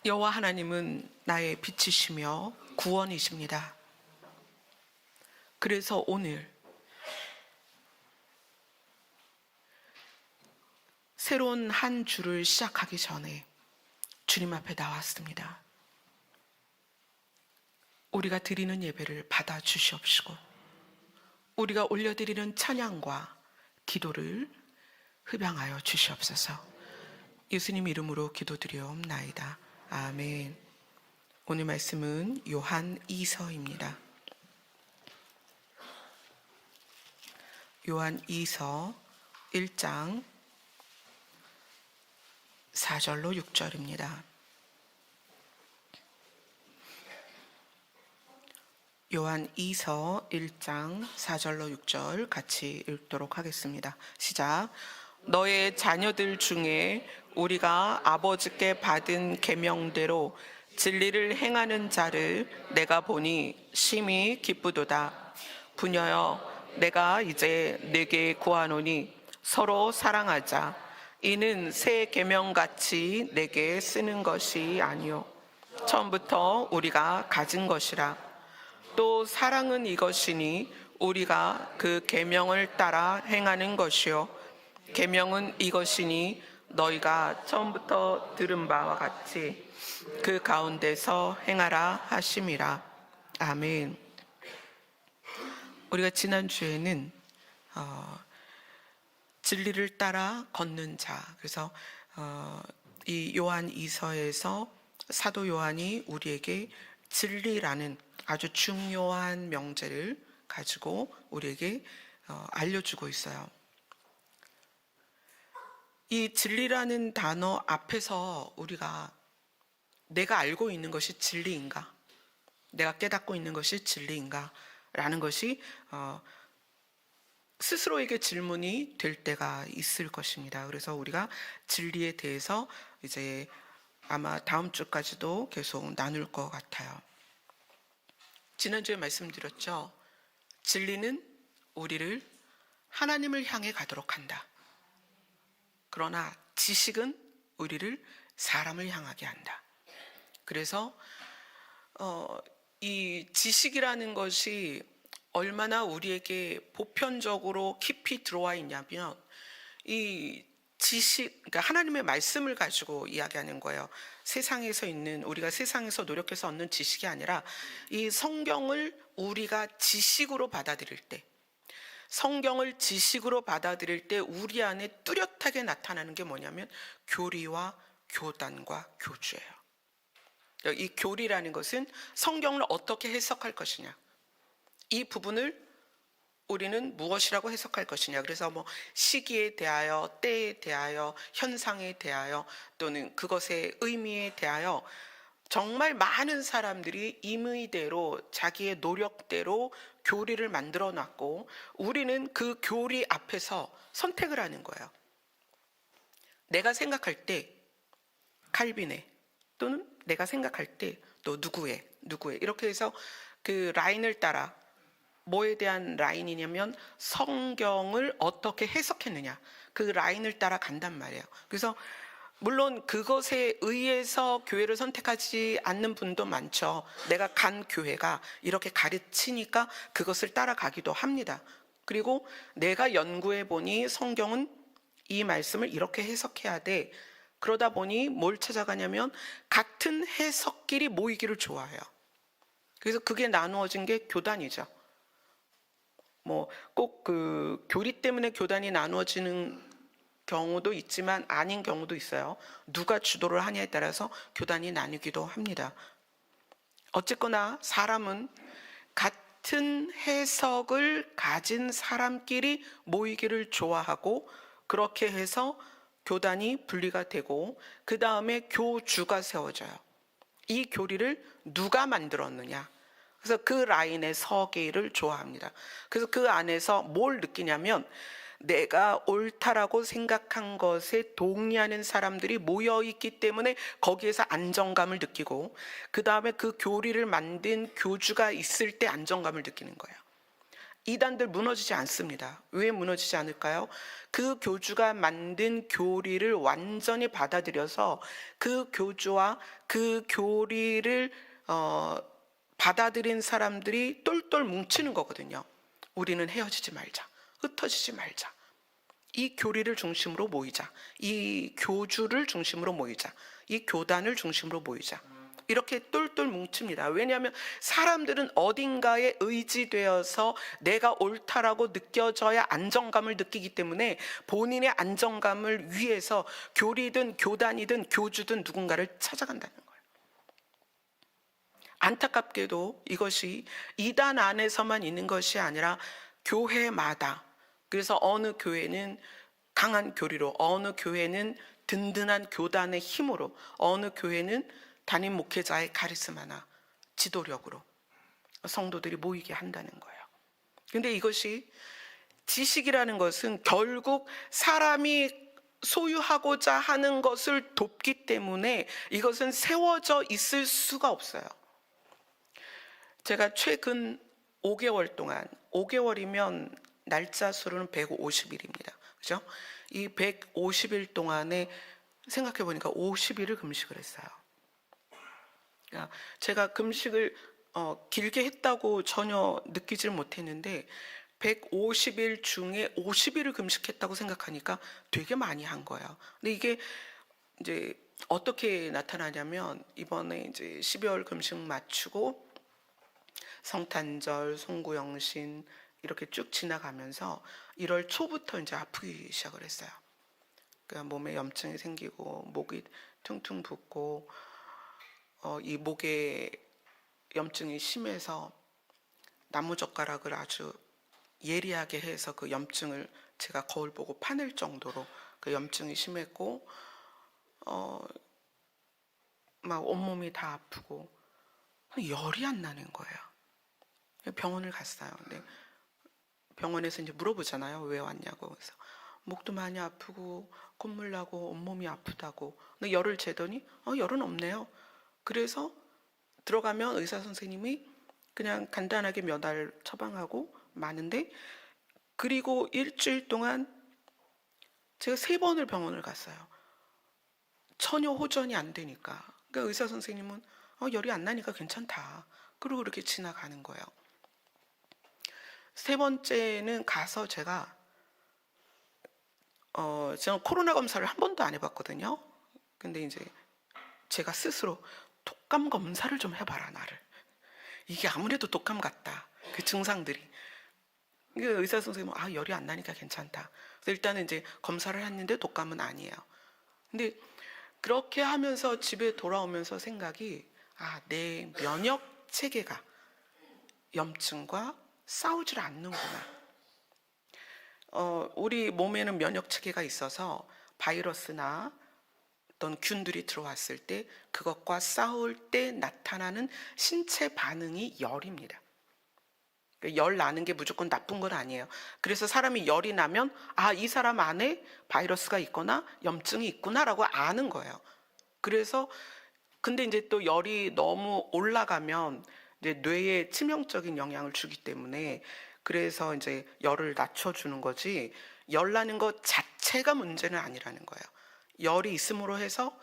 여호와 하나님은 나의 빛이시며 구원이십니다. 그래서 오늘 새로운 한 주를 시작하기 전에 주님 앞에 나왔습니다. 우리가 드리는 예배를 받아 주시옵시고 우리가 올려드리는 찬양과 기도를 흡양하여 주시옵소서. 예수님 이름으로 기도드리옵나이다. 아멘. 오늘 말씀은 요한 2서입니다. 요한 2서 1장 4절로 6절입니다. 요한 2서 1장 4절로 6절 같이 읽도록 하겠습니다. 시작. 너의 자녀들 중에 우리가 아버지께 받은 계명대로 진리를 행하는 자를 내가 보니 심히 기쁘도다. 부녀여, 내가 이제 네게 구하노니 서로 사랑하자. 이는 새 계명같이 내게 쓰는 것이 아니요 처음부터 우리가 가진 것이라. 또 사랑은 이것이니 우리가 그 계명을 따라 행하는 것이요 계명은 이것이니 너희가 처음부터 들은 바와 같이 그 가운데서 행하라 하심이라. 아멘. 우리가 지난주에는 진리를 따라 걷는 자, 그래서 이 요한 2서에서 사도 요한이 우리에게 진리라는 아주 중요한 명제를 가지고 우리에게 알려주고 있어요. 이 진리라는 단어 앞에서 우리가 내가 알고 있는 것이 진리인가? 내가 깨닫고 있는 것이 진리인가? 라는 것이 스스로에게 질문이 될 때가 있을 것입니다. 그래서 우리가 진리에 대해서 이제 아마 다음 주까지도 계속 나눌 것 같아요. 지난주에 말씀드렸죠. 진리는 우리를 하나님을 향해 가도록 한다. 그러나 지식은 우리를 사람을 향하게 한다. 그래서 이 지식이라는 것이 얼마나 우리에게 보편적으로 깊이 들어와 있냐면 이 지식, 그러니까 하나님의 말씀을 가지고 이야기하는 거예요. 세상에서 있는, 우리가 세상에서 노력해서 얻는 지식이 아니라 이 성경을 우리가 지식으로 받아들일 때, 성경을 지식으로 받아들일 때 우리 안에 뚜렷하게 나타나는 게 뭐냐면 교리와 교단과 교주예요. 이 교리라는 것은 성경을 어떻게 해석할 것이냐, 이 부분을 우리는 무엇이라고 해석할 것이냐. 그래서 뭐 시기에 대하여, 때에 대하여, 현상에 대하여 또는 그것의 의미에 대하여 정말 많은 사람들이 임의대로 자기의 노력대로 교리를 만들어 놨고 우리는 그 교리 앞에서 선택을 하는 거예요. 내가 생각할 때 칼빈의, 또는 내가 생각할 때 또 누구의 이렇게 해서 그 라인을 따라, 뭐에 대한 라인이냐면 성경을 어떻게 해석했느냐, 그 라인을 따라 간단 말이에요. 그래서 물론 그것에 의해서 교회를 선택하지 않는 분도 많죠. 내가 간 교회가 이렇게 가르치니까 그것을 따라가기도 합니다. 그리고 내가 연구해 보니 성경은 이 말씀을 이렇게 해석해야 돼. 그러다 보니 뭘 찾아가냐면 같은 해석끼리 모이기를 좋아해요. 그래서 그게 나누어진 게 교단이죠. 뭐 꼭 그 교리 때문에 교단이 나누어지는 경우도 있지만 아닌 경우도 있어요. 누가 주도를 하냐에 따라서 교단이 나뉘기도 합니다. 어쨌거나 사람은 같은 해석을 가진 사람끼리 모이기를 좋아하고 그렇게 해서 교단이 분리가 되고 그 다음에 교주가 세워져요. 이 교리를 누가 만들었느냐, 그래서 그 라인에 서기를 좋아합니다. 그래서 그 안에서 뭘 느끼냐면 내가 옳다라고 생각한 것에 동의하는 사람들이 모여있기 때문에 거기에서 안정감을 느끼고 그 다음에 그 교리를 만든 교주가 있을 때 안정감을 느끼는 거예요. 이단들 무너지지 않습니다. 왜 무너지지 않을까요? 그 교주가 만든 교리를 완전히 받아들여서 그 교주와 그 교리를 받아들인 사람들이 똘똘 뭉치는 거거든요. 우리는 헤어지지 말자, 흩어지지 말자, 이 교리를 중심으로 모이자, 이 교주를 중심으로 모이자, 이 교단을 중심으로 모이자, 이렇게 똘똘 뭉칩니다. 왜냐하면 사람들은 어딘가에 의지되어서 내가 옳다라고 느껴져야 안정감을 느끼기 때문에 본인의 안정감을 위해서 교리든 교단이든 교주든 누군가를 찾아간다는 거예요. 안타깝게도 이것이 이단 안에서만 있는 것이 아니라 교회마다, 그래서 어느 교회는 강한 교리로, 어느 교회는 든든한 교단의 힘으로, 어느 교회는 담임 목회자의 카리스마나 지도력으로 성도들이 모이게 한다는 거예요. 근데 이것이 지식이라는 것은 결국 사람이 소유하고자 하는 것을 돕기 때문에 이것은 세워져 있을 수가 없어요. 제가 최근 5개월 동안, 5개월이면 날짜 수로는 150일입니다. 그죠? 이 150일 동안에 생각해 보니까 50일을 금식을 했어요. 제가 금식을 길게 했다고 전혀 느끼질 못했는데 150일 중에 50일을 금식했다고 생각하니까 되게 많이 한 거예요. 근데 이게 이제 어떻게 나타나냐면 이번에 이제 12월 금식 마치고 성탄절, 송구영신 이렇게 쭉 지나가면서 1월 초부터 이제 아프기 시작을 했어요. 그러니까 몸에 염증이 생기고 목이 퉁퉁 붓고 이 목에 염증이 심해서 나무젓가락을 아주 예리하게 해서 그 염증을 제가 거울 보고 파낼 정도로 그 염증이 심했고 막 온몸이 다 아프고 열이 안 나는 거예요. 병원을 갔어요. 근데 병원에서 이제 물어보잖아요. 왜 왔냐고. 그래서 목도 많이 아프고 콧물 나고 온몸이 아프다고. 근데 열을 재더니 열은 없네요. 그래서 들어가면 의사 선생님이 그냥 간단하게 몇 알 처방하고 마는데, 그리고 일주일 동안 제가 3번을 병원을 갔어요. 전혀 호전이 안 되니까. 그러니까 의사 선생님은 열이 안 나니까 괜찮다. 그리고 그렇게 지나가는 거예요. 3번째는 가서 제가 코로나 검사를 한 번도 안 해봤거든요. 근데 이제 제가 스스로 독감 검사를 좀 해봐라 나를. 이게 아무래도 독감 같다. 그 증상들이. 의사 선생님은 열이 안 나니까 괜찮다. 그래서 일단은 이제 검사를 했는데 독감은 아니에요. 근데 그렇게 하면서 집에 돌아오면서 생각이 내 면역 체계가 염증과 싸우질 않는구나. 우리 몸에는 면역 체계가 있어서 바이러스나 어떤 균들이 들어왔을 때 그것과 싸울 때 나타나는 신체 반응이 열입니다. 열 나는 게 무조건 나쁜 건 아니에요. 그래서 사람이 열이 나면 이 사람 안에 바이러스가 있거나 염증이 있구나라고 아는 거예요. 그래서 근데 이제 또 열이 너무 올라가면 이제 뇌에 치명적인 영향을 주기 때문에 그래서 이제 열을 낮춰주는 거지, 열 나는 것 자체가 문제는 아니라는 거예요. 열이 있음으로 해서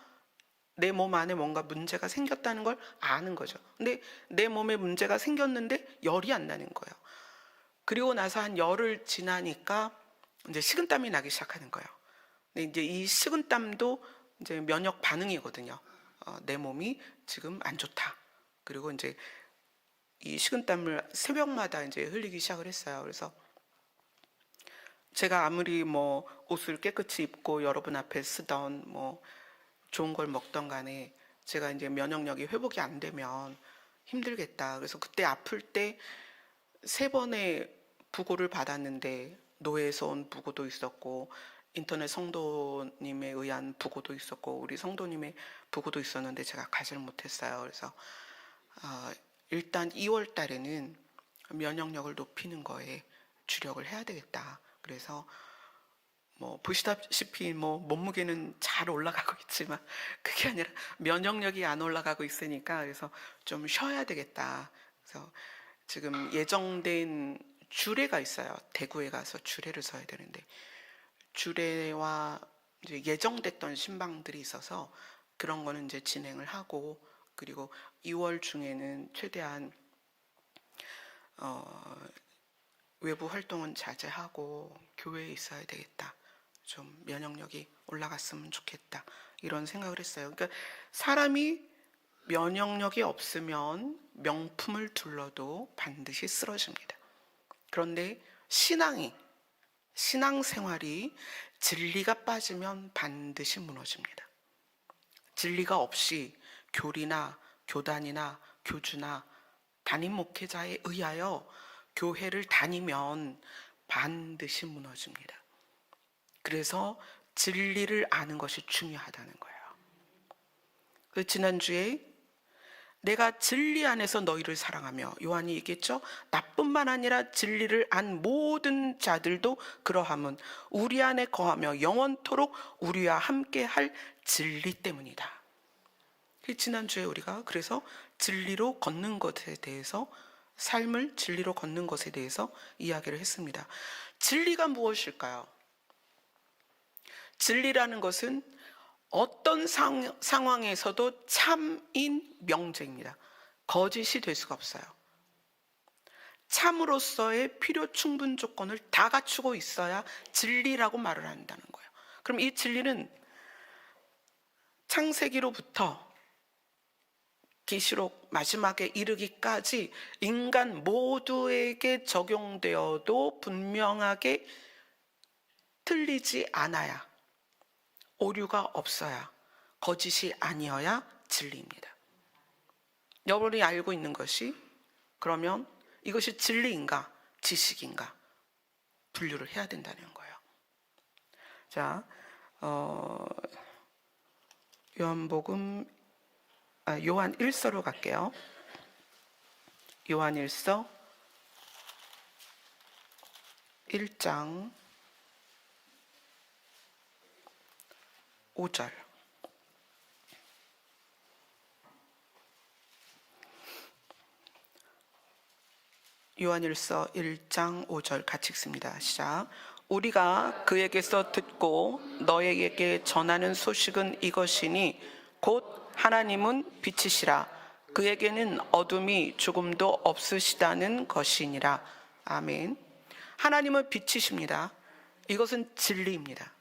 내 몸 안에 뭔가 문제가 생겼다는 걸 아는 거죠. 근데 내 몸에 문제가 생겼는데 열이 안 나는 거예요. 그리고 나서 한 열흘 지나니까 이제 식은땀이 나기 시작하는 거예요. 근데 이제 이 식은땀도 이제 면역 반응이거든요. 내 몸이 지금 안 좋다. 그리고 이제 이 식은땀을 새벽마다 이제 흘리기 시작을 했어요. 그래서 제가 아무리 뭐 옷을 깨끗이 입고 여러분 앞에 쓰던 뭐 좋은 걸 먹던 간에 제가 이제 면역력이 회복이 안 되면 힘들겠다. 그래서 그때 아플 때 3번의 부고를 받았는데 노예에서 온 부고도 있었고 인터넷 성도님에 의한 부고도 있었고 우리 성도님의 부고도 있었는데 제가 가지를 못했어요. 그래서 일단 2월 달에는 면역력을 높이는 거에 주력을 해야 되겠다. 그래서 뭐 보시다시피 뭐 몸무게는 잘 올라가고 있지만 그게 아니라 면역력이 안 올라가고 있으니까 그래서 좀 쉬어야 되겠다. 그래서 지금 예정된 주례가 있어요. 대구에 가서 주례를 서야 되는데 주례와 이제 예정됐던 신방들이 있어서 그런 거는 이제 진행을 하고, 그리고 2월 중에는 최대한 외부 활동은 자제하고 교회에 있어야 되겠다. 좀 면역력이 올라갔으면 좋겠다. 이런 생각을 했어요. 그러니까 사람이 면역력이 없으면 명품을 둘러도 반드시 쓰러집니다. 그런데 신앙생활이 진리가 빠지면 반드시 무너집니다. 진리가 없이 교리나 교단이나 교주나 담임 목회자에 의하여 교회를 다니면 반드시 무너집니다. 그래서 진리를 아는 것이 중요하다는 거예요. 지난주에 내가 진리 안에서 너희를 사랑하며, 요한이 얘기했죠. 나뿐만 아니라 진리를 안 모든 자들도 그러함은 우리 안에 거하며 영원토록 우리와 함께 할 진리 때문이다. 지난주에 우리가 그래서 진리로 걷는 것에 대해서, 삶을 진리로 걷는 것에 대해서 이야기를 했습니다. 진리가 무엇일까요? 진리라는 것은 어떤 상황에서도 참인 명제입니다. 거짓이 될 수가 없어요. 참으로서의 필요 충분 조건을 다 갖추고 있어야 진리라고 말을 한다는 거예요. 그럼 이 진리는 창세기로부터 계시록 마지막에 이르기까지 인간 모두에게 적용되어도 분명하게 틀리지 않아야, 오류가 없어야, 거짓이 아니어야 진리입니다. 여러분이 알고 있는 것이, 그러면 이것이 진리인가 지식인가 분류를 해야 된다는 거예요. 자, 요한 1서로 갈게요. 요한 1서 1장 5절. 요한일서 1장 5절 같이 읽습니다. 시작. 우리가 그에게서 듣고 너에게 전하는 소식은 이것이니 곧 하나님은 빛이시라 그에게는 어둠이 조금도 없으시다는 것이니라. 아멘. 하나님은 빛이십니다. 이것은 진리입니다.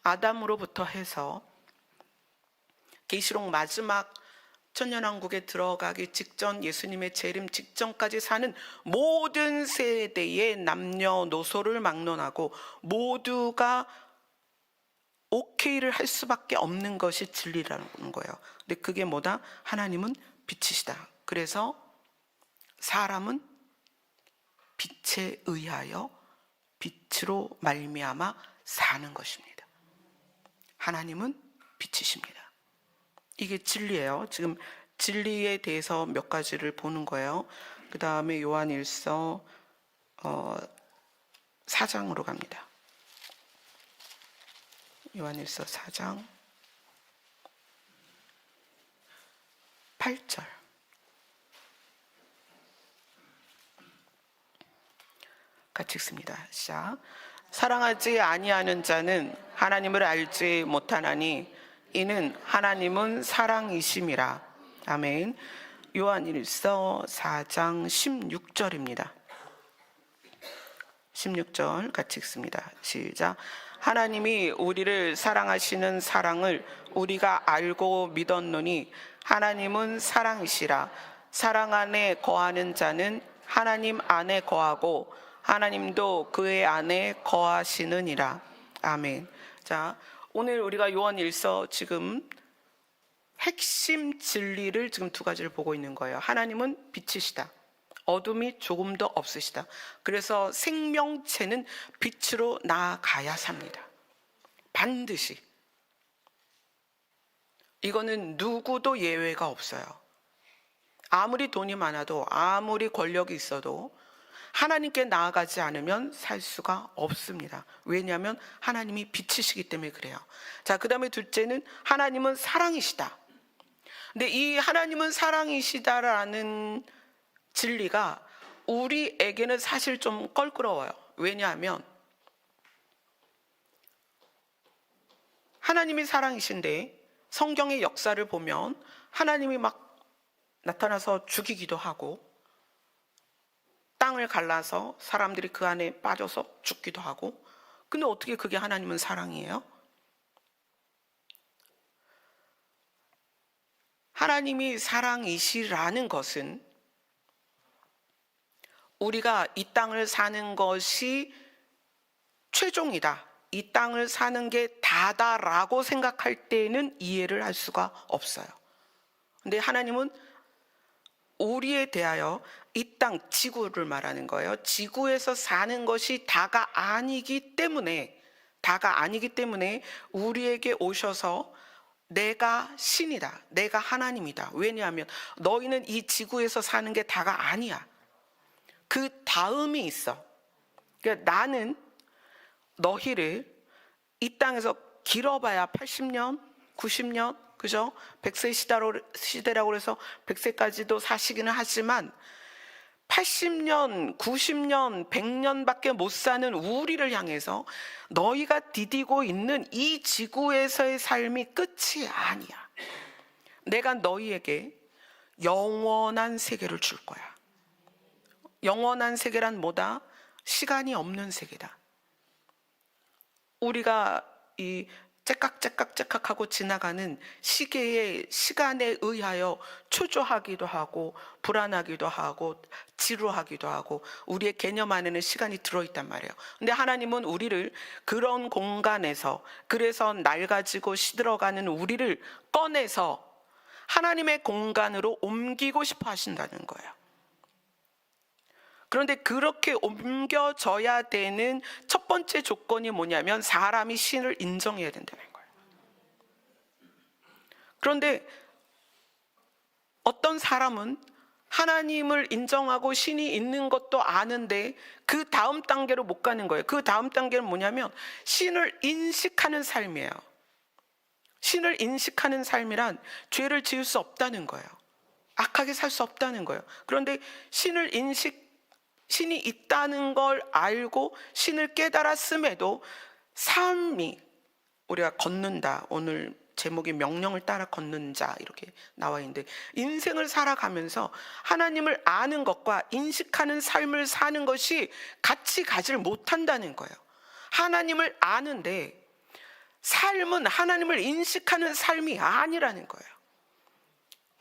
아담으로부터 해서 계시록 마지막 천년왕국에 들어가기 직전, 예수님의 재림 직전까지 사는 모든 세대의 남녀노소를 막론하고 모두가 오케이를 할 수밖에 없는 것이 진리라는 거예요. 근데 그게 뭐다? 하나님은 빛이시다. 그래서 사람은 빛에 의하여 빛으로 말미암아 사는 것입니다. 하나님은 빛이십니다. 이게 진리예요. 지금 진리에 대해서 몇 가지를 보는 거예요. 그 다음에 요한일서 4장으로 갑니다. 요한일서 4장 8절. 같이 읽습니다. 시작. 사랑하지 아니하는 자는 하나님을 알지 못하나니 이는 하나님은 사랑이심이라. 아멘. 요한일서 4장 16절입니다. 16절 같이 읽습니다. 시작. 하나님이 우리를 사랑하시는 사랑을 우리가 알고 믿었노니 하나님은 사랑이시라. 사랑 안에 거하는 자는 하나님 안에 거하고 하나님도 그의 안에 거하시느니라. 아멘. 자, 오늘 우리가 요한일서 지금 핵심 진리를 지금 두 가지를 보고 있는 거예요. 하나님은 빛이시다. 어둠이 조금도 없으시다. 그래서 생명체는 빛으로 나아가야 삽니다. 반드시. 이거는 누구도 예외가 없어요. 아무리 돈이 많아도 아무리 권력이 있어도 하나님께 나아가지 않으면 살 수가 없습니다. 왜냐하면 하나님이 빛이시기 때문에 그래요. 자, 그 다음에 둘째는 하나님은 사랑이시다. 근데 이 하나님은 사랑이시다라는 진리가 우리에게는 사실 좀 껄끄러워요. 왜냐하면 하나님이 사랑이신데 성경의 역사를 보면 하나님이 막 나타나서 죽이기도 하고 땅을 갈라서 사람들이 그 안에 빠져서 죽기도 하고, 근데 어떻게 그게 하나님은 사랑이에요? 하나님이 사랑이시라는 것은 우리가 이 땅을 사는 것이 최종이다, 이 땅을 사는 게 다다라고 생각할 때는 이해를 할 수가 없어요. 근데 하나님은 우리에 대하여 이 땅, 지구를 말하는 거예요. 지구에서 사는 것이 다가 아니기 때문에 우리에게 오셔서 내가 신이다, 내가 하나님이다. 왜냐하면 너희는 이 지구에서 사는 게 다가 아니야. 그 다음이 있어. 그러니까 나는 너희를 이 땅에서 길어봐야 80년, 90년, 그죠? 100세 시대라고 해서 100세까지도 사시기는 하지만 80년, 90년, 100년밖에 못 사는 우리를 향해서 너희가 디디고 있는 이 지구에서의 삶이 끝이 아니야. 내가 너희에게 영원한 세계를 줄 거야. 영원한 세계란 뭐다? 시간이 없는 세계다. 우리가 이 째깍째깍째깍하고 지나가는 시계의 시간에 의하여 초조하기도 하고 불안하기도 하고 지루하기도 하고 우리의 개념 안에는 시간이 들어있단 말이에요. 근데 하나님은 우리를 그런 공간에서, 그래서 낡아지고 시들어가는 우리를 꺼내서 하나님의 공간으로 옮기고 싶어 하신다는 거예요. 그런데 그렇게 옮겨져야 되는 첫 번째 조건이 뭐냐면 사람이 신을 인정해야 된다는 거예요. 그런데 어떤 사람은 하나님을 인정하고 신이 있는 것도 아는데 그 다음 단계로 못 가는 거예요. 그 다음 단계는 뭐냐면 신을 인식하는 삶이에요. 신을 인식하는 삶이란 죄를 지을 수 없다는 거예요. 악하게 살 수 없다는 거예요. 그런데 신이 있다는 걸 알고 신을 깨달았음에도 삶이, 우리가 걷는다, 오늘 제목이 명령을 따라 걷는 자 이렇게 나와 있는데, 인생을 살아가면서 하나님을 아는 것과 인식하는 삶을 사는 것이 같이 가지를 못한다는 거예요. 하나님을 아는데 삶은 하나님을 인식하는 삶이 아니라는 거예요.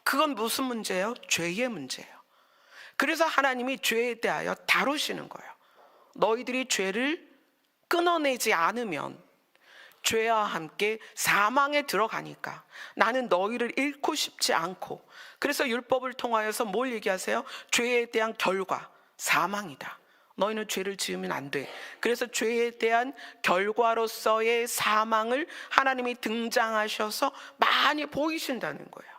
그건 무슨 문제예요? 죄의 문제예요. 그래서 하나님이 죄에 대하여 다루시는 거예요. 너희들이 죄를 끊어내지 않으면 죄와 함께 사망에 들어가니까 나는 너희를 잃고 싶지 않고, 그래서 율법을 통하여서 뭘 얘기하세요? 죄에 대한 결과, 사망이다. 너희는 죄를 지으면 안 돼. 그래서 죄에 대한 결과로서의 사망을 하나님이 등장하셔서 많이 보이신다는 거예요.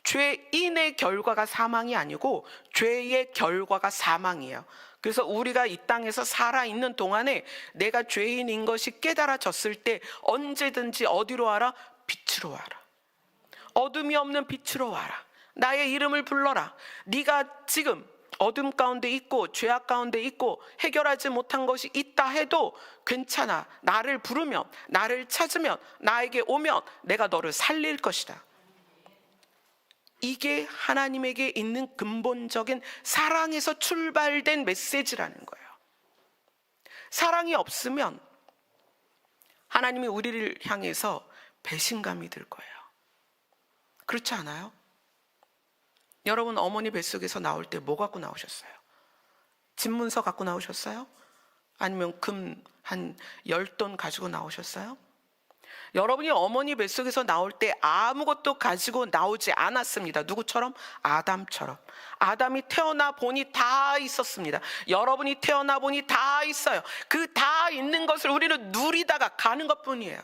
죄인의 결과가 사망이 아니고 죄의 결과가 사망이에요. 그래서 우리가 이 땅에서 살아있는 동안에 내가 죄인인 것이 깨달아졌을 때 언제든지 어디로 와라? 빛으로 와라. 어둠이 없는 빛으로 와라. 나의 이름을 불러라. 네가 지금 어둠 가운데 있고 죄악 가운데 있고 해결하지 못한 것이 있다 해도 괜찮아. 나를 부르면, 나를 찾으면, 나에게 오면 내가 너를 살릴 것이다. 이게 하나님에게 있는 근본적인 사랑에서 출발된 메시지라는 거예요. 사랑이 없으면 하나님이 우리를 향해서 배신감이 들 거예요. 그렇지 않아요? 여러분 어머니 뱃속에서 나올 때 뭐 갖고 나오셨어요? 집문서 갖고 나오셨어요? 아니면 금 한 10돈 가지고 나오셨어요? 여러분이 어머니 뱃속에서 나올 때 아무것도 가지고 나오지 않았습니다. 누구처럼? 아담처럼. 아담이 태어나 보니 다 있었습니다. 여러분이 태어나 보니 다 있어요. 그 다 있는 것을 우리는 누리다가 가는 것뿐이에요.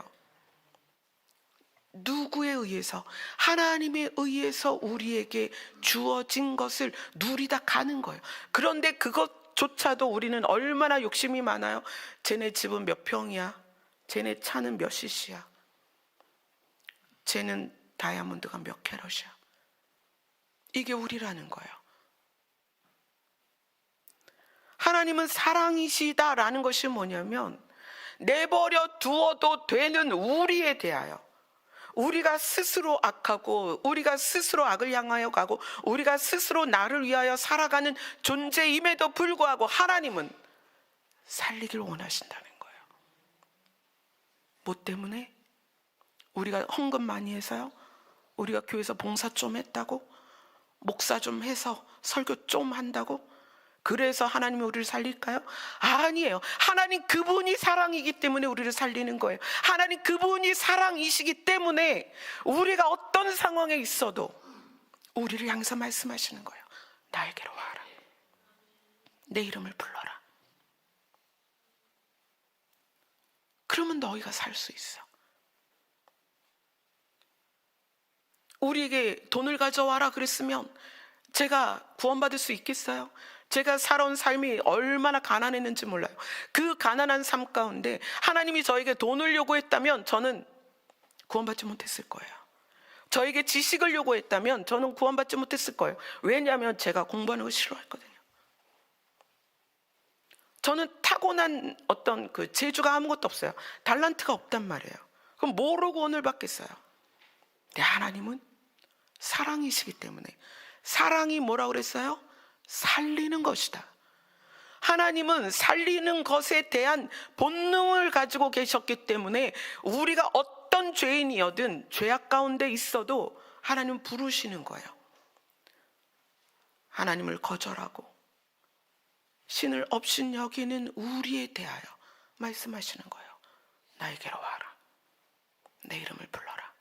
누구에 의해서? 하나님에 의해서 우리에게 주어진 것을 누리다 가는 거예요. 그런데 그것조차도 우리는 얼마나 욕심이 많아요. 쟤네 집은 몇 평이야? 쟤네 차는 몇 cc야? 쟤는 다이아몬드가 몇 캐럿이야? 이게 우리라는 거예요. 하나님은 사랑이시다라는 것이 뭐냐면, 내버려 두어도 되는 우리에 대하여, 우리가 스스로 악하고 우리가 스스로 악을 향하여 가고 우리가 스스로 나를 위하여 살아가는 존재임에도 불구하고 하나님은 살리길 원하신다는 거예요. 뭐 때문에? 우리가 헌금 많이 해서요? 우리가 교회에서 봉사 좀 했다고? 목사 좀 해서 설교 좀 한다고? 그래서 하나님이 우리를 살릴까요? 아니에요. 하나님 그분이 사랑이기 때문에 우리를 살리는 거예요. 하나님 그분이 사랑이시기 때문에 우리가 어떤 상황에 있어도 우리를 향해서 말씀하시는 거예요. 나에게로 와라. 내 이름을 불러라. 그러면 너희가 살 수 있어. 우리에게 돈을 가져와라 그랬으면 제가 구원받을 수 있겠어요? 제가 살아온 삶이 얼마나 가난했는지 몰라요. 그 가난한 삶 가운데 하나님이 저에게 돈을 요구했다면 저는 구원받지 못했을 거예요. 저에게 지식을 요구했다면 저는 구원받지 못했을 거예요. 왜냐하면 제가 공부하는 걸 싫어했거든요. 저는 타고난 어떤 그 재주가 아무것도 없어요. 달란트가 없단 말이에요. 그럼 뭐로 구원을 받겠어요? 근데 하나님은 사랑이시기 때문에, 사랑이 뭐라고 그랬어요? 살리는 것이다. 하나님은 살리는 것에 대한 본능을 가지고 계셨기 때문에 우리가 어떤 죄인이어든 죄악 가운데 있어도 하나님은 부르시는 거예요. 하나님을 거절하고 신을 없인 여기는 우리에 대하여 말씀하시는 거예요. 나에게로 와라. 내 이름을 불러라.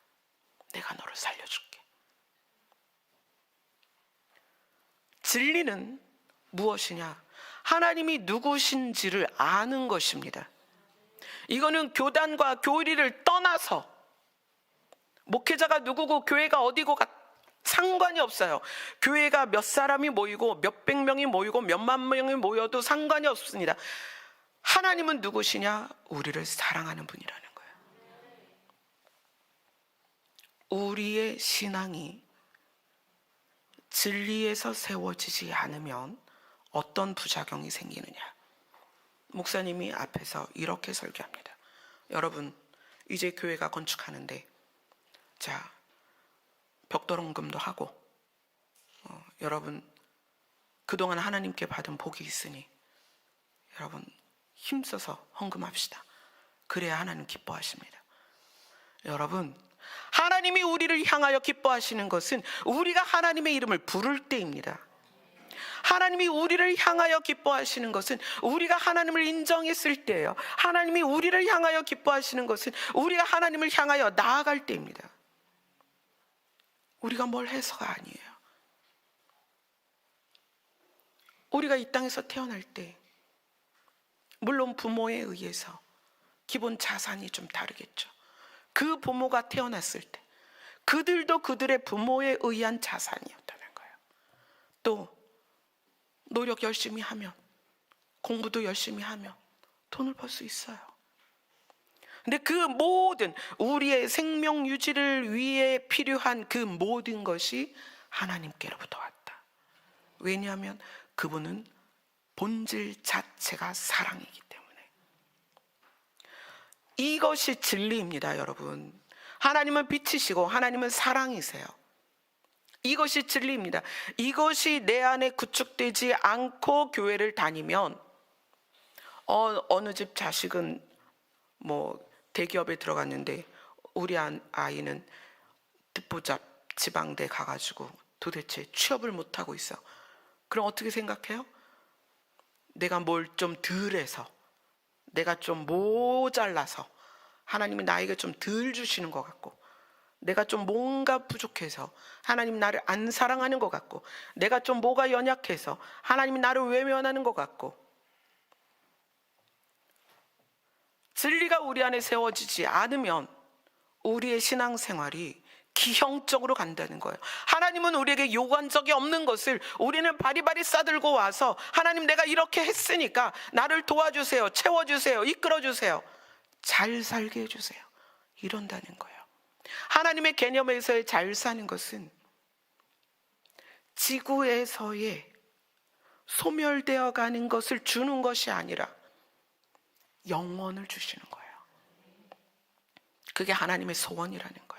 내가 너를 살려줄게. 진리는 무엇이냐? 하나님이 누구신지를 아는 것입니다. 이거는 교단과 교리를 떠나서 목회자가 누구고 교회가 어디고 상관이 없어요. 교회가 몇 사람이 모이고 몇백 명이 모이고 몇만 명이 모여도 상관이 없습니다. 하나님은 누구시냐? 우리를 사랑하는 분이라는 거예요. 우리의 신앙이 진리에서 세워지지 않으면 어떤 부작용이 생기느냐? 목사님이 앞에서 이렇게 설교합니다. 여러분, 이제 교회가 건축하는데, 자, 벽돌 헌금도 하고, 여러분 그동안 하나님께 받은 복이 있으니 여러분 힘써서 헌금합시다. 그래야 하나님 기뻐하십니다. 여러분, 하나님이 우리를 향하여 기뻐하시는 것은 우리가 하나님의 이름을 부를 때입니다. 하나님이 우리를 향하여 기뻐하시는 것은 우리가 하나님을 인정했을 때예요. 하나님이 우리를 향하여 기뻐하시는 것은 우리가 하나님을 향하여 나아갈 때입니다. 우리가 뭘 해서가 아니에요. 우리가 이 땅에서 태어날 때 물론 부모에 의해서 기본 자산이 좀 다르겠죠. 그 부모가 태어났을 때 그들도 그들의 부모에 의한 자산이었다는 거예요. 또 노력 열심히 하면, 공부도 열심히 하면 돈을 벌 수 있어요. 근데 그 모든 우리의 생명 유지를 위해 필요한 그 모든 것이 하나님께로부터 왔다. 왜냐하면 그분은 본질 자체가 사랑이기 때문에. 이것이 진리입니다, 여러분. 하나님은 빛이시고 하나님은 사랑이세요. 이것이 진리입니다. 이것이 내 안에 구축되지 않고 교회를 다니면 어느 집 자식은 뭐 대기업에 들어갔는데 우리 아이는 듣보잡 지방대 가가지고 도대체 취업을 못하고 있어. 그럼 어떻게 생각해요? 내가 뭘 좀 덜해서, 내가 좀 모자라서 하나님이 나에게 좀 덜 주시는 것 같고, 내가 좀 뭔가 부족해서 하나님 나를 안 사랑하는 것 같고, 내가 좀 뭐가 연약해서 하나님이 나를 외면하는 것 같고, 진리가 우리 안에 세워지지 않으면 우리의 신앙생활이 기형적으로 간다는 거예요. 하나님은 우리에게 요구한 적이 없는 것을 우리는 바리바리 싸들고 와서 하나님 내가 이렇게 했으니까 나를 도와주세요, 채워주세요, 이끌어주세요, 잘 살게 해주세요, 이런다는 거예요. 하나님의 개념에서의 잘 사는 것은 지구에서의 소멸되어 가는 것을 주는 것이 아니라 영원을 주시는 거예요. 그게 하나님의 소원이라는 거예요.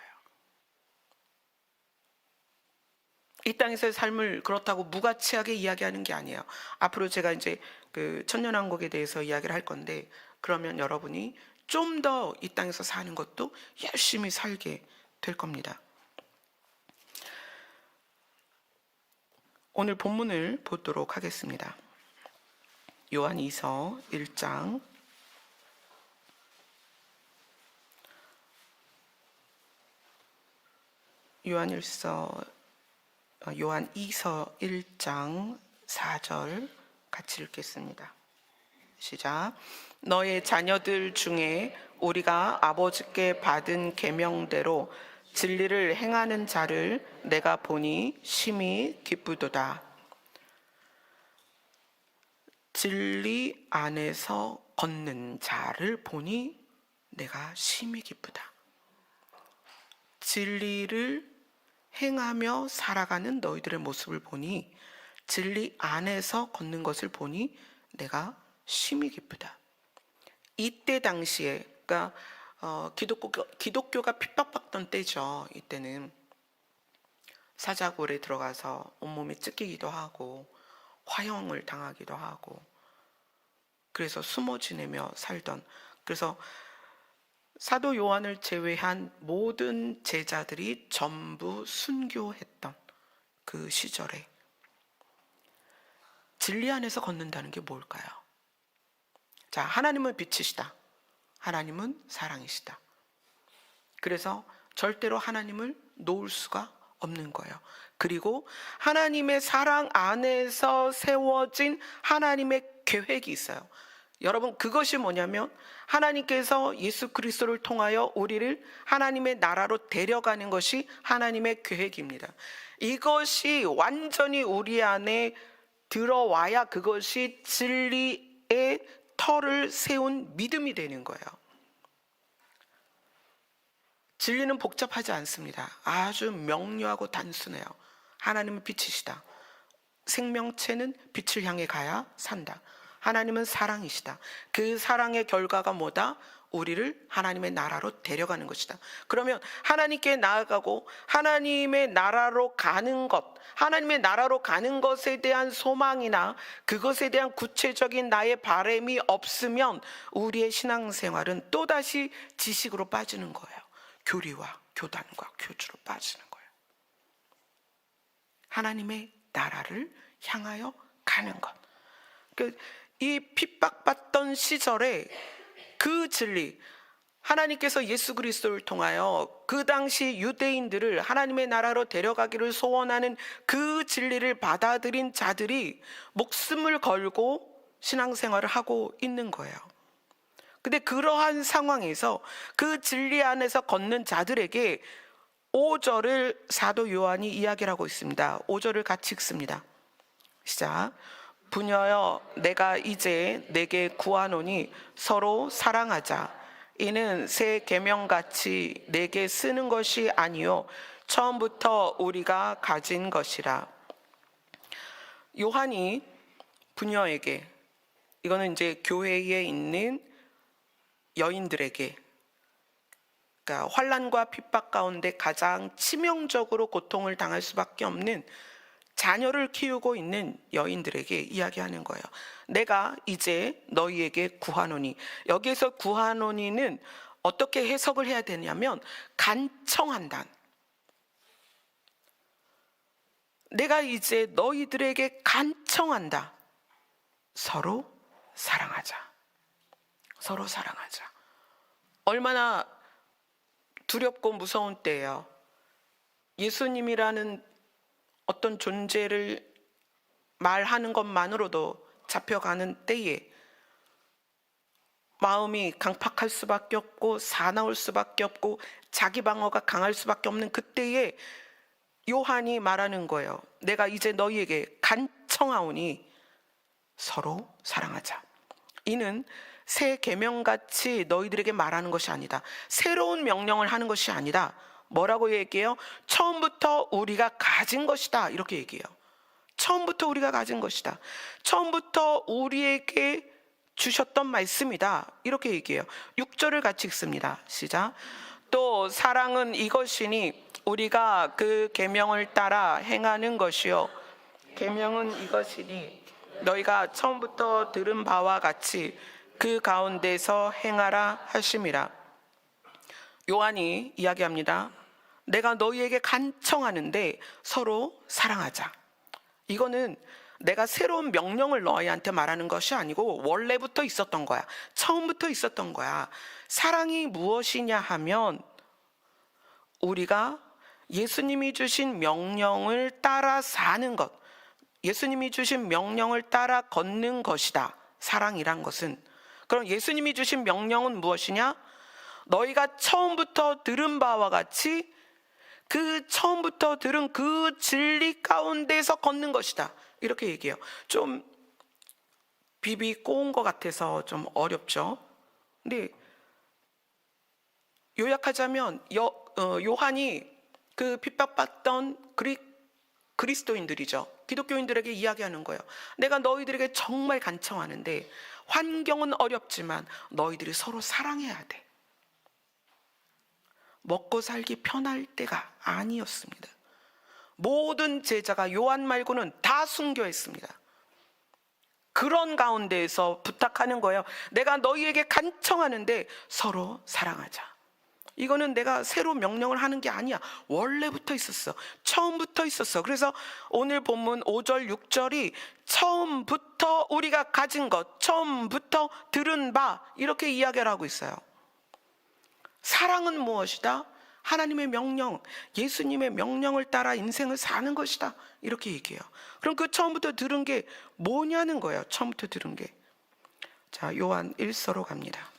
이 땅에서의 삶을 그렇다고 무가치하게 이야기하는 게 아니에요. 앞으로 제가 이제 그 천년왕국에 대해서 이야기를 할 건데, 그러면 여러분이 좀 더 이 땅에서 사는 것도 열심히 살게 될 겁니다. 오늘 본문을 보도록 하겠습니다. 요한이서 1장 요한이서 1장 4절 같이 읽겠습니다. 시작. 너의 자녀들 중에 우리가 아버지께 받은 계명대로 진리를 행하는 자를 내가 보니 심히 기쁘도다. 진리 안에서 걷는 자를 보니 내가 심히 기쁘다. 진리를 행하며 살아가는 너희들의 모습을 보니, 진리 안에서 걷는 것을 보니 내가 심히 기쁘다. 이때 당시에, 그러니까 기독교가 핍박받던 때죠. 이때는 사자굴에 들어가서 온몸이 찢기기도 하고 화형을 당하기도 하고, 그래서 숨어 지내며 살던, 그래서 사도 요한을 제외한 모든 제자들이 전부 순교했던 그 시절에 진리 안에서 걷는다는 게 뭘까요? 자, 하나님은 빛이시다. 하나님은 사랑이시다. 그래서 절대로 하나님을 놓을 수가 없는 거예요. 그리고 하나님의 사랑 안에서 세워진 하나님의 계획이 있어요. 여러분, 그것이 뭐냐면 하나님께서 예수 그리스도를 통하여 우리를 하나님의 나라로 데려가는 것이 하나님의 계획입니다. 이것이 완전히 우리 안에 들어와야 그것이 진리의 터를 세운 믿음이 되는 거예요. 진리는 복잡하지 않습니다. 아주 명료하고 단순해요. 하나님은 빛이시다. 생명체는 빛을 향해 가야 산다. 하나님은 사랑이시다. 그 사랑의 결과가 뭐다? 우리를 하나님의 나라로 데려가는 것이다. 그러면 하나님께 나아가고 하나님의 나라로 가는 것, 하나님의 나라로 가는 것에 대한 소망이나 그것에 대한 구체적인 나의 바람이 없으면 우리의 신앙생활은 또다시 지식으로 빠지는 거예요. 교리와 교단과 교주로 빠지는 거예요. 하나님의 나라를 향하여 가는 것. 이 핍박받던 시절에 그 진리, 하나님께서 예수 그리스도를 통하여 그 당시 유대인들을 하나님의 나라로 데려가기를 소원하는 그 진리를 받아들인 자들이 목숨을 걸고 신앙생활을 하고 있는 거예요. 근데 그러한 상황에서 그 진리 안에서 걷는 자들에게 5절을 사도 요한이 이야기를 하고 있습니다. 5절을 같이 읽습니다. 시작. 부녀여, 내가 이제 내게 구하노니 서로 사랑하자. 이는 새 계명같이 내게 쓰는 것이 아니요 처음부터 우리가 가진 것이라. 요한이 부녀에게, 이거는 이제 교회에 있는 여인들에게, 그러니까 환난과 핍박 가운데 가장 치명적으로 고통을 당할 수밖에 없는 자녀를 키우고 있는 여인들에게 이야기하는 거예요. 내가 이제 너희에게 구하노니, 여기에서 구하노니는 어떻게 해석을 해야 되냐면 간청한다. 내가 이제 너희들에게 간청한다. 서로 사랑하자. 서로 사랑하자. 얼마나 두렵고 무서운 때예요. 예수님이라는 어떤 존재를 말하는 것만으로도 잡혀가는 때에 마음이 강팍할 수밖에 없고 사나울 수밖에 없고 자기 방어가 강할 수밖에 없는 그때에 요한이 말하는 거예요. 내가 이제 너희에게 간청하오니 서로 사랑하자. 이는 새 계명같이 너희들에게 말하는 것이 아니다. 새로운 명령을 하는 것이 아니다. 뭐라고 얘기해요? 처음부터 우리가 가진 것이다. 이렇게 얘기해요. 처음부터 우리가 가진 것이다. 처음부터 우리에게 주셨던 말씀이다. 이렇게 얘기해요. 6절을 같이 읽습니다. 시작. 또 사랑은 이것이니 우리가 그 계명을 따라 행하는 것이요. 계명은 이것이니 너희가 처음부터 들은 바와 같이 그 가운데서 행하라 하심이라. 요한이 이야기합니다. 내가 너희에게 간청하는데 서로 사랑하자. 이거는 내가 새로운 명령을 너희한테 말하는 것이 아니고 원래부터 있었던 거야. 처음부터 있었던 거야. 사랑이 무엇이냐 하면 우리가 예수님이 주신 명령을 따라 사는 것, 예수님이 주신 명령을 따라 걷는 것이다. 사랑이란 것은. 그럼 예수님이 주신 명령은 무엇이냐? 너희가 처음부터 들은 바와 같이 그 처음부터 들은 그 진리 가운데서 걷는 것이다. 이렇게 얘기해요. 좀 비비 꼬은 것 같아서 좀 어렵죠. 근데 요약하자면 요한이 그 핍박받던 그리스도인들이죠. 기독교인들에게 이야기하는 거예요. 내가 너희들에게 정말 간청하는데 환경은 어렵지만 너희들이 서로 사랑해야 돼. 먹고 살기 편할 때가 아니었습니다. 모든 제자가 요한 말고는 다 순교했습니다. 그런 가운데에서 부탁하는 거예요. 내가 너희에게 간청하는데 서로 사랑하자. 이거는 내가 새로 명령을 하는 게 아니야. 원래부터 있었어. 처음부터 있었어. 그래서 오늘 본문 5절, 6절이 처음부터 우리가 가진 것, 처음부터 들은 바, 이렇게 이야기를 하고 있어요. 사랑은 무엇이다? 하나님의 명령, 예수님의 명령을 따라 인생을 사는 것이다. 이렇게 얘기해요. 그럼 그 처음부터 들은 게 뭐냐는 거예요. 처음부터 들은 게. 자, 요한 1서로 갑니다.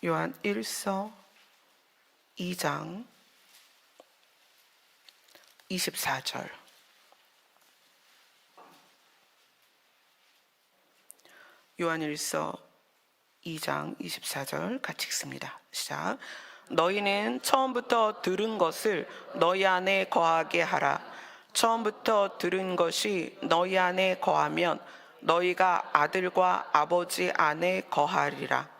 요한 1서 2장 24절. 요한 1서 2장 24절 같이 읽습니다. 시작. 너희는 처음부터 들은 것을 너희 안에 거하게 하라. 처음부터 들은 것이 너희 안에 거하면 너희가 아들과 아버지 안에 거하리라.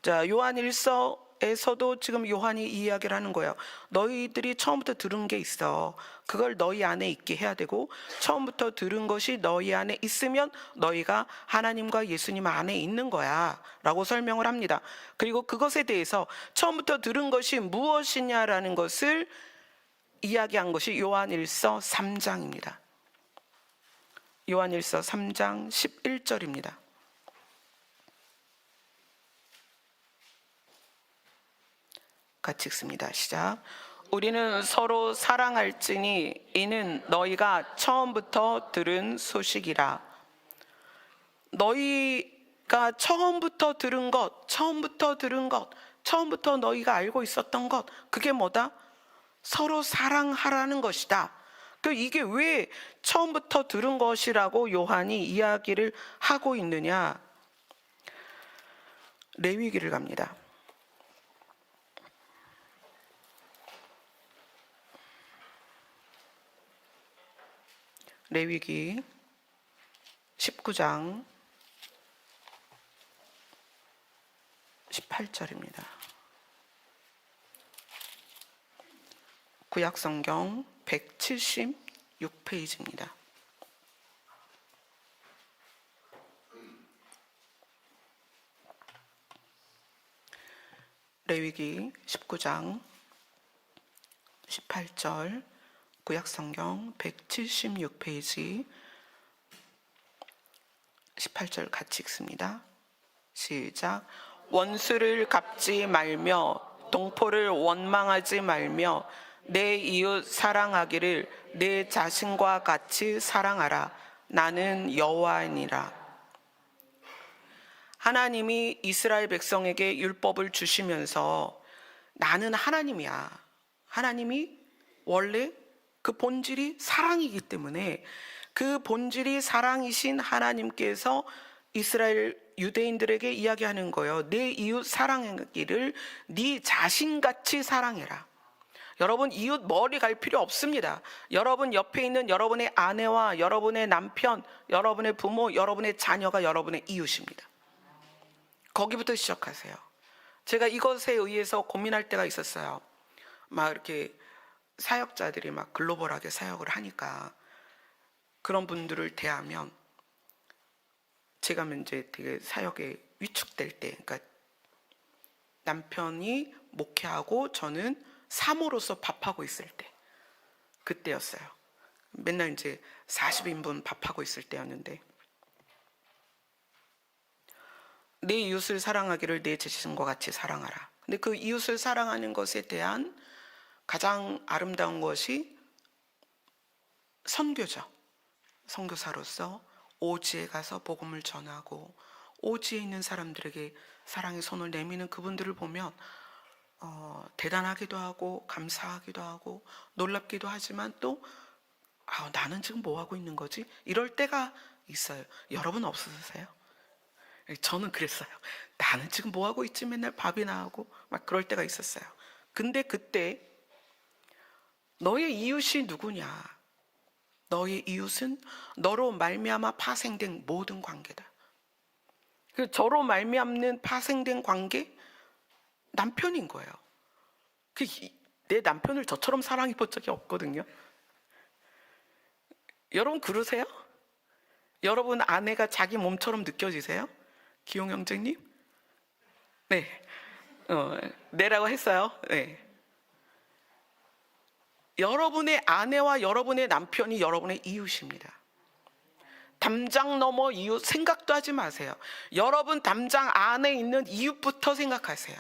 자, 요한 1서에서도 지금 요한이 이 이야기를 하는 거예요. 너희들이 처음부터 들은 게 있어. 그걸 너희 안에 있게 해야 되고, 처음부터 들은 것이 너희 안에 있으면 너희가 하나님과 예수님 안에 있는 거야 라고 설명을 합니다. 그리고 그것에 대해서 처음부터 들은 것이 무엇이냐라는 것을 이야기한 것이 요한 1서 3장입니다. 요한 1서 3장 11절입니다. 같이 읽습니다. 시작. 우리는 서로 사랑할지니 이는 너희가 처음부터 들은 소식이라. 너희가 처음부터 들은 것, 처음부터 너희가 알고 있었던 것, 그게 뭐다? 서로 사랑하라는 것이다. 이게 왜 처음부터 들은 것이라고 요한이 이야기를 하고 있느냐? 레위기를 갑니다. 레위기 19장 18절입니다. 구약성경 176페이지입니다. 레위기 19장 18절 구약성경 176페이지 18절 같이 읽습니다. 시작. 원수를 갚지 말며 동포를 원망하지 말며 내 이웃 사랑하기를 내 자신과 같이 사랑하라. 나는 여호와니라. 하나님이 이스라엘 백성에게 율법을 주시면서 나는 하나님이야. 하나님이 원래 그 본질이 사랑이기 때문에 그 본질이 사랑이신 하나님께서 이스라엘 유대인들에게 이야기하는 거예요. 내 이웃 사랑하기를 네 자신같이 사랑해라. 여러분 이웃 멀리 갈 필요 없습니다. 여러분 옆에 있는 여러분의 아내와 여러분의 남편, 여러분의 부모, 여러분의 자녀가 여러분의 이웃입니다. 거기부터 시작하세요. 제가 이것에 의해서 고민할 때가 있었어요. 막 이렇게 사역자들이 막 글로벌하게 사역을 하니까 그런 분들을 대하면 제가 이제 되게 사역에 위축될 때, 그러니까 남편이 목회하고 저는 사모로서 밥하고 있을 때, 그때였어요. 맨날 이제 40인분 밥하고 있을 때였는데, 내 이웃을 사랑하기를 내 자신과 같이 사랑하라. 근데 그 이웃을 사랑하는 것에 대한 가장 아름다운 것이 선교죠. 선교사로서 오지에 가서 복음을 전하고 오지에 있는 사람들에게 사랑의 손을 내미는 그분들을 보면 대단하기도 하고 감사하기도 하고 놀랍기도 하지만 또 나는 지금 뭐 하고 있는 거지? 이럴 때가 있어요. 여러분 없으세요? 저는 그랬어요. 나는 지금 뭐 하고 있지? 맨날 밥이나 하고 막 그럴 때가 있었어요. 근데 그때 너의 이웃이 누구냐? 너의 이웃은 너로 말미암아 파생된 모든 관계다. 그 저로 말미암는 파생된 관계, 남편인 거예요. 내 남편을 저처럼 사랑해 본 적이 없거든요. 여러분 그러세요? 여러분 아내가 자기 몸처럼 느껴지세요? 기용 형제님? 네, 네라고 했어요. 네. 여러분의 아내와 여러분의 남편이 여러분의 이웃입니다. 담장 넘어 이웃 생각도 하지 마세요. 여러분 담장 안에 있는 이웃부터 생각하세요.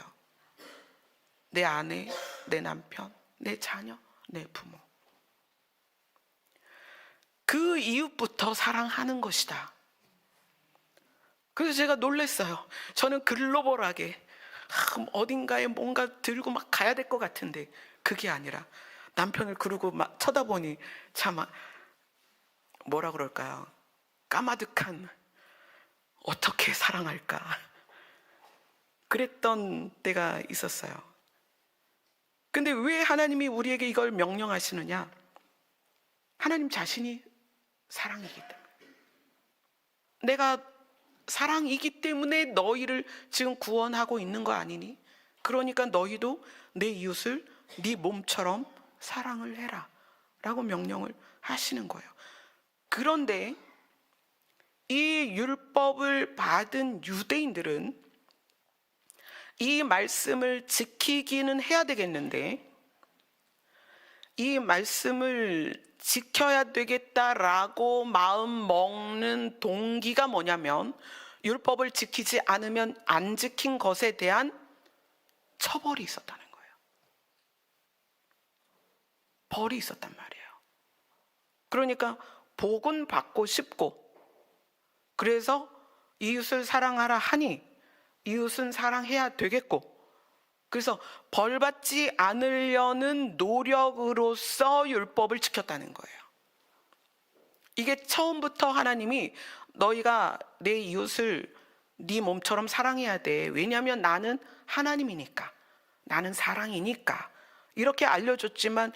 내 아내, 내 남편, 내 자녀, 내 부모. 그 이웃부터 사랑하는 것이다. 그래서 제가 놀랐어요. 저는 글로벌하게 어딘가에 뭔가 들고 막 가야 될 것 같은데 그게 아니라 남편을 그러고 막 쳐다보니 참 뭐라 그럴까요? 까마득한 어떻게 사랑할까? 그랬던 때가 있었어요. 근데 왜 하나님이 우리에게 이걸 명령하시느냐? 하나님 자신이 사랑이기 때문에. 내가 사랑이기 때문에 너희를 지금 구원하고 있는 거 아니니? 그러니까 너희도 내 이웃을 네 몸처럼 사랑을 해라 라고 명령을 하시는 거예요. 그런데 이 율법을 받은 유대인들은 이 말씀을 지키기는 해야 되겠는데 이 말씀을 지켜야 되겠다라고 마음 먹는 동기가 뭐냐면 율법을 지키지 않으면 안 지킨 것에 대한 처벌이 있었다는 거예요. 벌이 있었단 말이에요. 그러니까 복은 받고 싶고 그래서 이웃을 사랑하라 하니 이웃은 사랑해야 되겠고 그래서 벌 받지 않으려는 노력으로서 율법을 지켰다는 거예요. 이게 처음부터 하나님이 너희가 내 이웃을 네 몸처럼 사랑해야 돼. 왜냐하면 나는 하나님이니까. 나는 사랑이니까. 이렇게 알려줬지만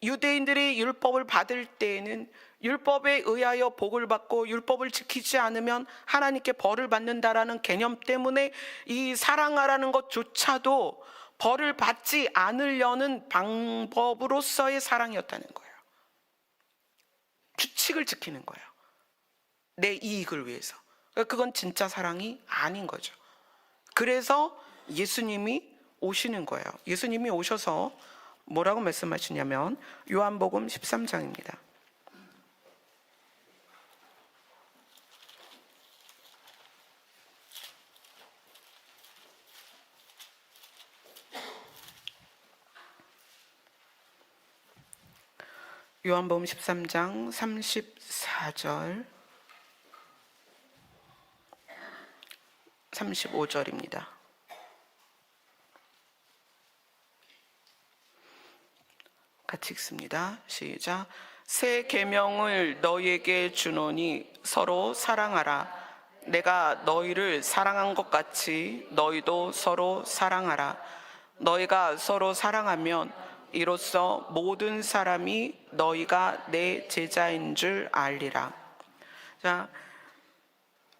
유대인들이 율법을 받을 때에는 율법에 의하여 복을 받고 율법을 지키지 않으면 하나님께 벌을 받는다라는 개념 때문에 이 사랑하라는 것조차도 벌을 받지 않으려는 방법으로서의 사랑이었다는 거예요. 규칙을 지키는 거예요. 내 이익을 위해서. 그건 진짜 사랑이 아닌 거죠. 그래서 예수님이 오시는 거예요. 예수님이 오셔서 뭐라고 말씀하시냐면 요한복음 13장입니다. 요한복음 13장 34절 35절입니다. 같이 읽습니다. 시작. 새 계명을 너희에게 주노니 서로 사랑하라. 내가 너희를 사랑한 것 같이 너희도 서로 사랑하라. 너희가 서로 사랑하면 이로써 모든 사람이 너희가 내 제자인 줄 알리라. 자,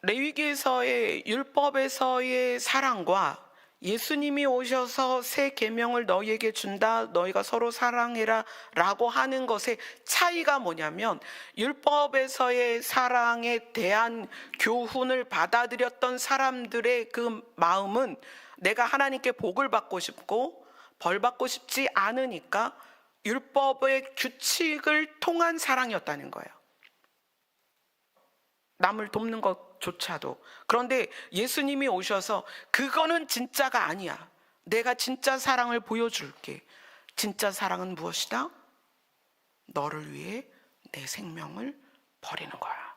레위기에서의 율법에서의 사랑과 예수님이 오셔서 새 계명을 너희에게 준다, 너희가 서로 사랑해라 라고 하는 것의 차이가 뭐냐면, 율법에서의 사랑에 대한 교훈을 받아들였던 사람들의 그 마음은 내가 하나님께 복을 받고 싶고 벌 받고 싶지 않으니까 율법의 규칙을 통한 사랑이었다는 거예요. 남을 돕는 것조차도. 그런데 예수님이 오셔서 그거는 진짜가 아니야. 내가 진짜 사랑을 보여줄게. 진짜 사랑은 무엇이다? 너를 위해 내 생명을 버리는 거야.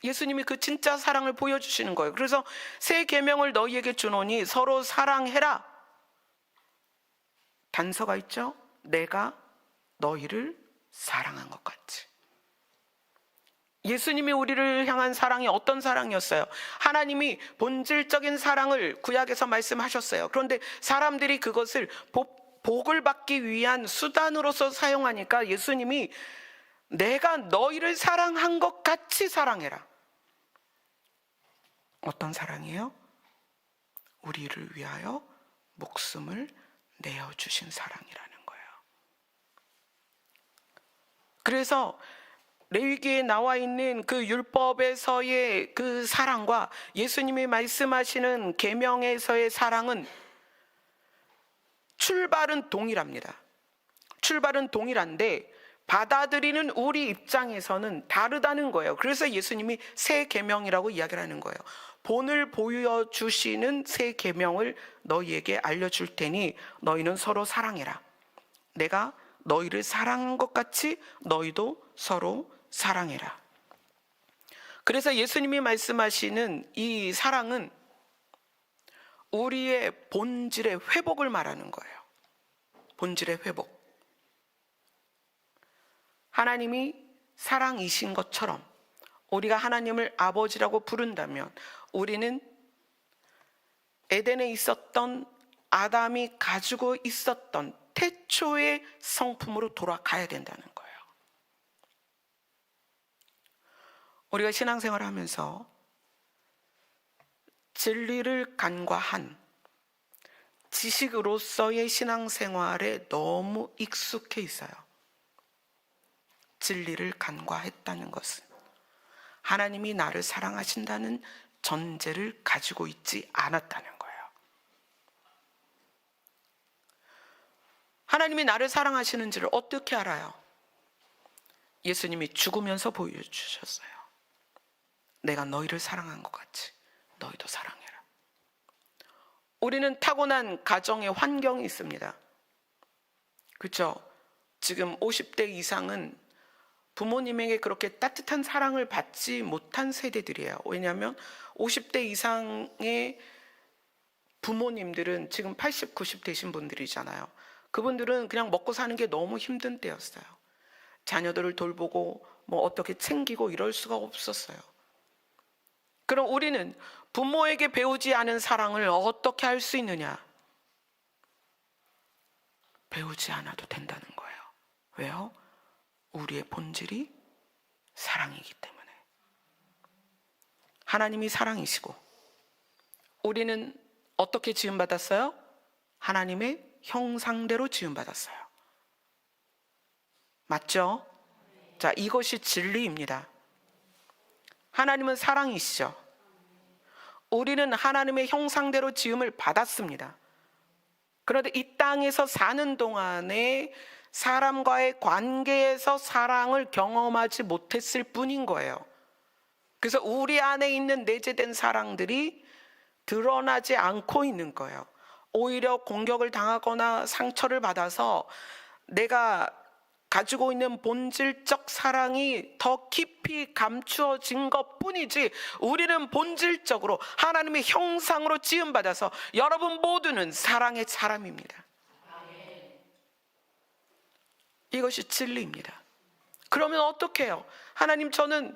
예수님이 그 진짜 사랑을 보여주시는 거예요. 그래서 새 계명을 너희에게 주노니 서로 사랑해라. 단서가 있죠? 내가 너희를 사랑한 것 같이. 예수님이 우리를 향한 사랑이 어떤 사랑이었어요? 하나님이 본질적인 사랑을 구약에서 말씀하셨어요. 그런데 사람들이 그것을 복을 받기 위한 수단으로서 사용하니까 예수님이 내가 너희를 사랑한 것 같이 사랑해라. 어떤 사랑이에요? 우리를 위하여 목숨을 내어주신 사랑이라는 거예요. 그래서 레위기에 나와 있는 그 율법에서의 그 사랑과 예수님이 말씀하시는 계명에서의 사랑은 출발은 동일합니다. 출발은 동일한데 받아들이는 우리 입장에서는 다르다는 거예요. 그래서 예수님이 새 계명이라고 이야기를 하는 거예요. 본을 보여주시는 새 계명을 너희에게 알려줄 테니 너희는 서로 사랑해라. 내가 너희를 사랑한 것 같이 너희도 서로 사랑해라. 그래서 예수님이 말씀하시는 이 사랑은 우리의 본질의 회복을 말하는 거예요. 본질의 회복. 하나님이 사랑이신 것처럼 우리가 하나님을 아버지라고 부른다면 우리는 에덴에 있었던 아담이 가지고 있었던 태초의 성품으로 돌아가야 된다는 거예요. 우리가 신앙생활을 하면서 진리를 간과한 지식으로서의 신앙생활에 너무 익숙해 있어요. 진리를 간과했다는 것은 하나님이 나를 사랑하신다는 전제를 가지고 있지 않았다는 거예요. 하나님이 나를 사랑하시는지를 어떻게 알아요? 예수님이 죽으면서 보여주셨어요. 내가 너희를 사랑한 것 같이 너희도 사랑해라. 우리는 타고난 가정의 환경이 있습니다. 그렇죠? 지금 50대 이상은 부모님에게 그렇게 따뜻한 사랑을 받지 못한 세대들이에요. 왜냐하면 50대 이상의 부모님들은 지금 80, 90 되신 분들이잖아요. 그분들은 그냥 먹고 사는 게 너무 힘든 때였어요. 자녀들을 돌보고 뭐 어떻게 챙기고 이럴 수가 없었어요. 그럼 우리는 부모에게 배우지 않은 사랑을 어떻게 할 수 있느냐? 배우지 않아도 된다는 거예요. 왜요? 우리의 본질이 사랑이기 때문에. 하나님이 사랑이시고 우리는 어떻게 지음받았어요? 하나님의 형상대로 지음받았어요. 맞죠? 자, 이것이 진리입니다. 하나님은 사랑이시죠. 우리는 하나님의 형상대로 지음을 받았습니다. 그런데 이 땅에서 사는 동안에 사람과의 관계에서 사랑을 경험하지 못했을 뿐인 거예요. 그래서 우리 안에 있는 내재된 사랑들이 드러나지 않고 있는 거예요. 오히려 공격을 당하거나 상처를 받아서 내가 가지고 있는 본질적 사랑이 더 깊이 감추어진 것 뿐이지 우리는 본질적으로 하나님의 형상으로 지음받아서 여러분 모두는 사랑의 사람입니다. 이것이 진리입니다. 그러면 어떻게 해요? 하나님, 저는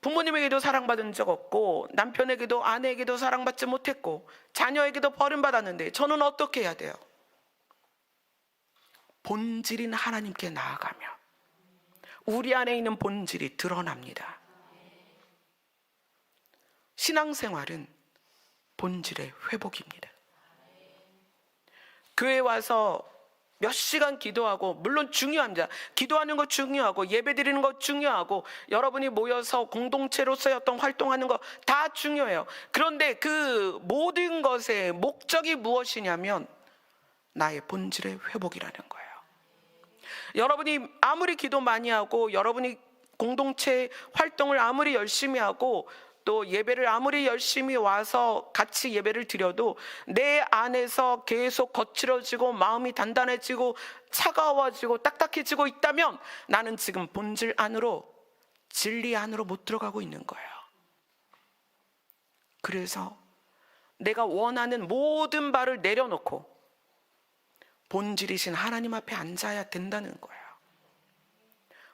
부모님에게도 사랑받은 적 없고 남편에게도 아내에게도 사랑받지 못했고 자녀에게도 버림받았는데 저는 어떻게 해야 돼요? 본질인 하나님께 나아가며 우리 안에 있는 본질이 드러납니다. 신앙생활은 본질의 회복입니다. 교회 와서 몇 시간 기도하고, 물론 중요합니다. 기도하는 거 중요하고, 예배 드리는 거 중요하고, 여러분이 모여서 공동체로서의 어떤 활동하는 거 다 중요해요. 그런데 그 모든 것의 목적이 무엇이냐면 나의 본질의 회복이라는 거예요. 여러분이 아무리 기도 많이 하고, 여러분이 공동체 활동을 아무리 열심히 하고, 또 예배를 아무리 열심히 와서 같이 예배를 드려도 내 안에서 계속 거칠어지고 마음이 단단해지고 차가워지고 딱딱해지고 있다면 나는 지금 본질 안으로, 진리 안으로 못 들어가고 있는 거예요. 그래서 내가 원하는 모든 바를 내려놓고 본질이신 하나님 앞에 앉아야 된다는 거예요.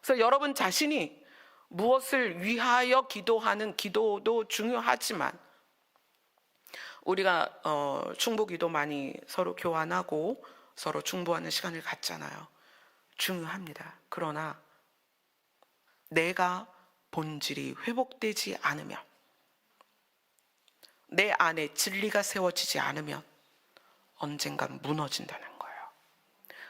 그래서 여러분 자신이 무엇을 위하여 기도하는 기도도 중요하지만, 우리가 충고기도 많이 서로 교환하고 서로 중보하는 시간을 갖잖아요. 중요합니다. 그러나 내가 본질이 회복되지 않으면, 내 안에 진리가 세워지지 않으면 언젠간 무너진다는 거예요.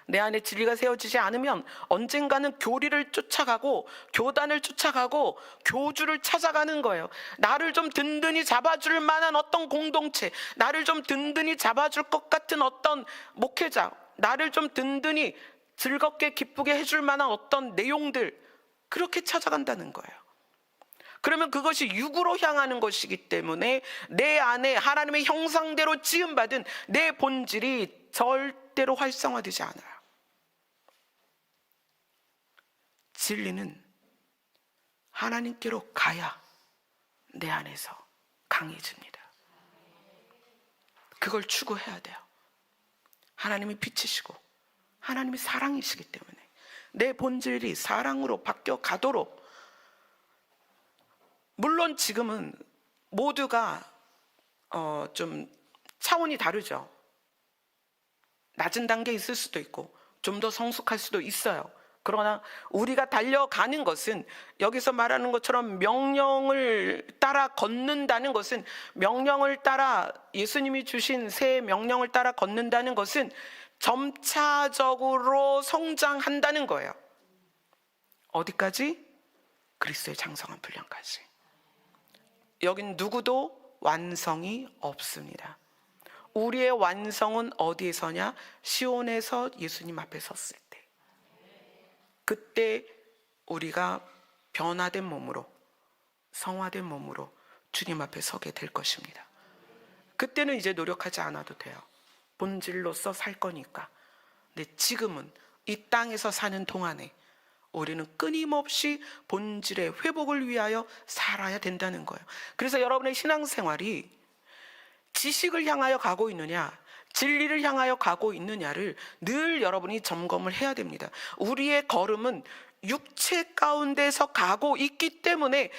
내 안에 진리가 세워지지 않으면 언젠가는 교리를 쫓아가고 교단을 쫓아가고 교주를 찾아가는 거예요. 나를 좀 든든히 잡아줄 만한 어떤 공동체, 나를 좀 든든히 잡아줄 것 같은 어떤 목회자, 나를 좀 든든히 즐겁게 기쁘게 해줄 만한 어떤 내용들, 그렇게 찾아간다는 거예요. 그러면 그것이 육으로 향하는 것이기 때문에 내 안에 하나님의 형상대로 지음받은 내 본질이 절대로 활성화되지 않아요. 진리는 하나님께로 가야 내 안에서 강해집니다. 그걸 추구해야 돼요. 하나님이 빛이시고 하나님이 사랑이시기 때문에 내 본질이 사랑으로 바뀌어 가도록, 물론 지금은 모두가 좀 차원이 다르죠. 낮은 단계에 있을 수도 있고 좀 더 성숙할 수도 있어요. 그러나 우리가 달려가는 것은, 여기서 말하는 것처럼 명령을 따라 걷는다는 것은, 명령을 따라, 예수님이 주신 새 명령을 따라 걷는다는 것은 점차적으로 성장한다는 거예요. 어디까지? 그리스도의 장성한 분량까지. 여긴 누구도 완성이 없습니다. 우리의 완성은 어디에서냐? 시온에서 예수님 앞에 섰을 때, 그때 우리가 변화된 몸으로, 성화된 몸으로 주님 앞에 서게 될 것입니다. 그때는 이제 노력하지 않아도 돼요. 본질로서 살 거니까. 근데 지금은 이 땅에서 사는 동안에 우리는 끊임없이 본질의 회복을 위하여 살아야 된다는 거예요. 그래서 여러분의 신앙생활이 지식을 향하여 가고 있느냐, 진리를 향하여 가고 있느냐를 늘 여러분이 점검을 해야 됩니다. 우리의 걸음은 육체 가운데서 가고 있기 때문에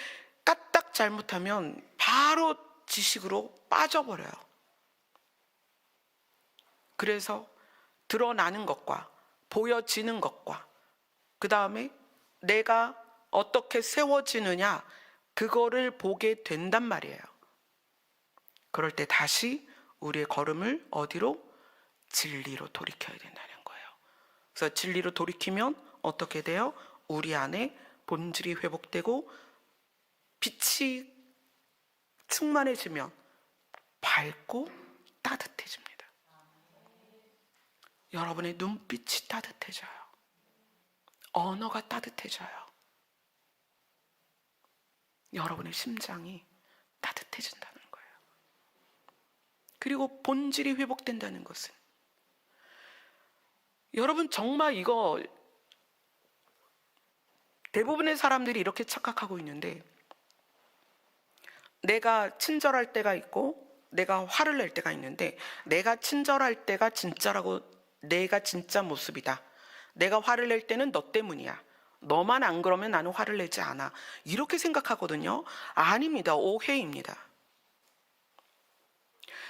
까딱 잘못하면 바로 지식으로 빠져버려요. 그래서 드러나는 것과 보여지는 것과 그 다음에 내가 어떻게 세워지느냐, 그거를 보게 된단 말이에요. 그럴 때 다시 우리의 걸음을 어디로? 진리로 돌이켜야 된다는 거예요. 그래서 진리로 돌이키면 어떻게 돼요? 우리 안에 본질이 회복되고 빛이 충만해지면 밝고 따뜻해집니다. 여러분의 눈빛이 따뜻해져요. 언어가 따뜻해져요. 여러분의 심장이 따뜻해진다는 거예요. 그리고 본질이 회복된다는 것은, 여러분 정말 이거 대부분의 사람들이 이렇게 착각하고 있는데, 내가 친절할 때가 있고 내가 화를 낼 때가 있는데, 내가 친절할 때가 진짜라고, 내가 진짜 모습이다. 내가 화를 낼 때는 너 때문이야. 너만 안 그러면 나는 화를 내지 않아. 이렇게 생각하거든요. 아닙니다. 오해입니다.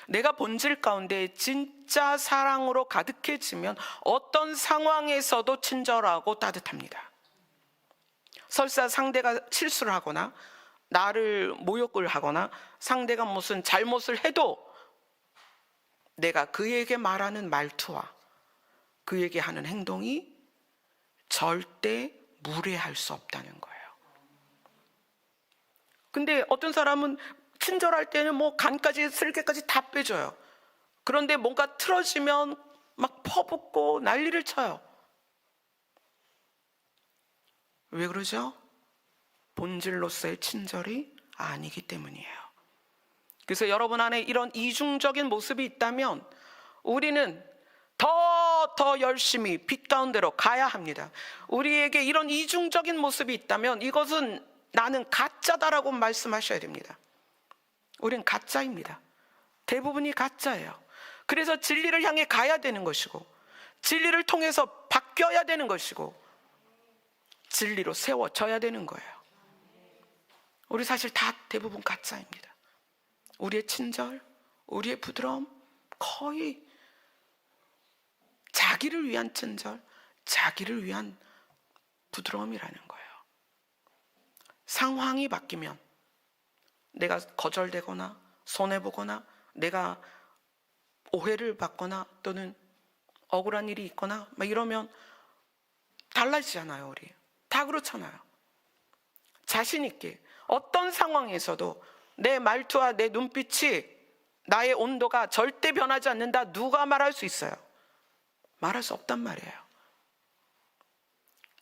내가 본질 가운데 진짜 사랑으로 가득해지면 어떤 상황에서도 친절하고 따뜻합니다. 설사 상대가 실수를 하거나 나를 모욕을 하거나 상대가 무슨 잘못을 해도 내가 그에게 말하는 말투와 그에게 하는 행동이 절대 무례할 수 없다는 거예요. 근데 어떤 사람은 친절할 때는 뭐 간까지 쓸개까지 다 빼줘요. 그런데 뭔가 틀어지면 막 퍼붓고 난리를 쳐요. 왜 그러죠? 본질로서의 친절이 아니기 때문이에요. 그래서 여러분 안에 이런 이중적인 모습이 있다면 우리는 더 열심히 빛 가운데로 가야 합니다. 우리에게 이런 이중적인 모습이 있다면 이것은 나는 가짜다라고 말씀하셔야 됩니다. 우린 가짜입니다. 대부분이 가짜예요. 그래서 진리를 향해 가야 되는 것이고 진리를 통해서 바뀌어야 되는 것이고 진리로 세워져야 되는 거예요. 우리 사실 다 대부분 가짜입니다. 우리의 친절, 우리의 부드러움 거의 자기를 위한 친절, 자기를 위한 부드러움이라는 거예요. 상황이 바뀌면 내가 거절되거나 손해보거나 내가 오해를 받거나 또는 억울한 일이 있거나 막 이러면 달라지잖아요. 우리 다 그렇잖아요. 자신 있게 어떤 상황에서도 내 말투와 내 눈빛이 나의 온도가 절대 변하지 않는다. 누가 말할 수 있어요? 말할 수 없단 말이에요.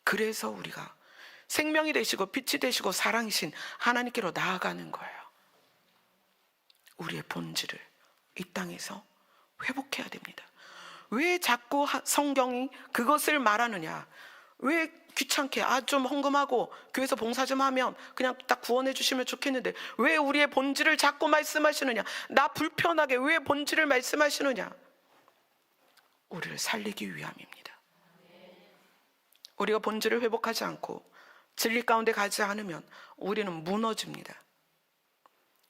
그래서 우리가 생명이 되시고 빛이 되시고 사랑이신 하나님께로 나아가는 거예요. 우리의 본질을 이 땅에서 회복해야 됩니다. 왜 자꾸 성경이 그것을 말하느냐? 왜 귀찮게 좀 헌금하고 교회에서 봉사 좀 하면 그냥 딱 구원해 주시면 좋겠는데 왜 우리의 본질을 자꾸 말씀하시느냐? 나 불편하게 왜 본질을 말씀하시느냐? 우리를 살리기 위함입니다. 우리가 본질을 회복하지 않고 진리 가운데 가지 않으면 우리는 무너집니다.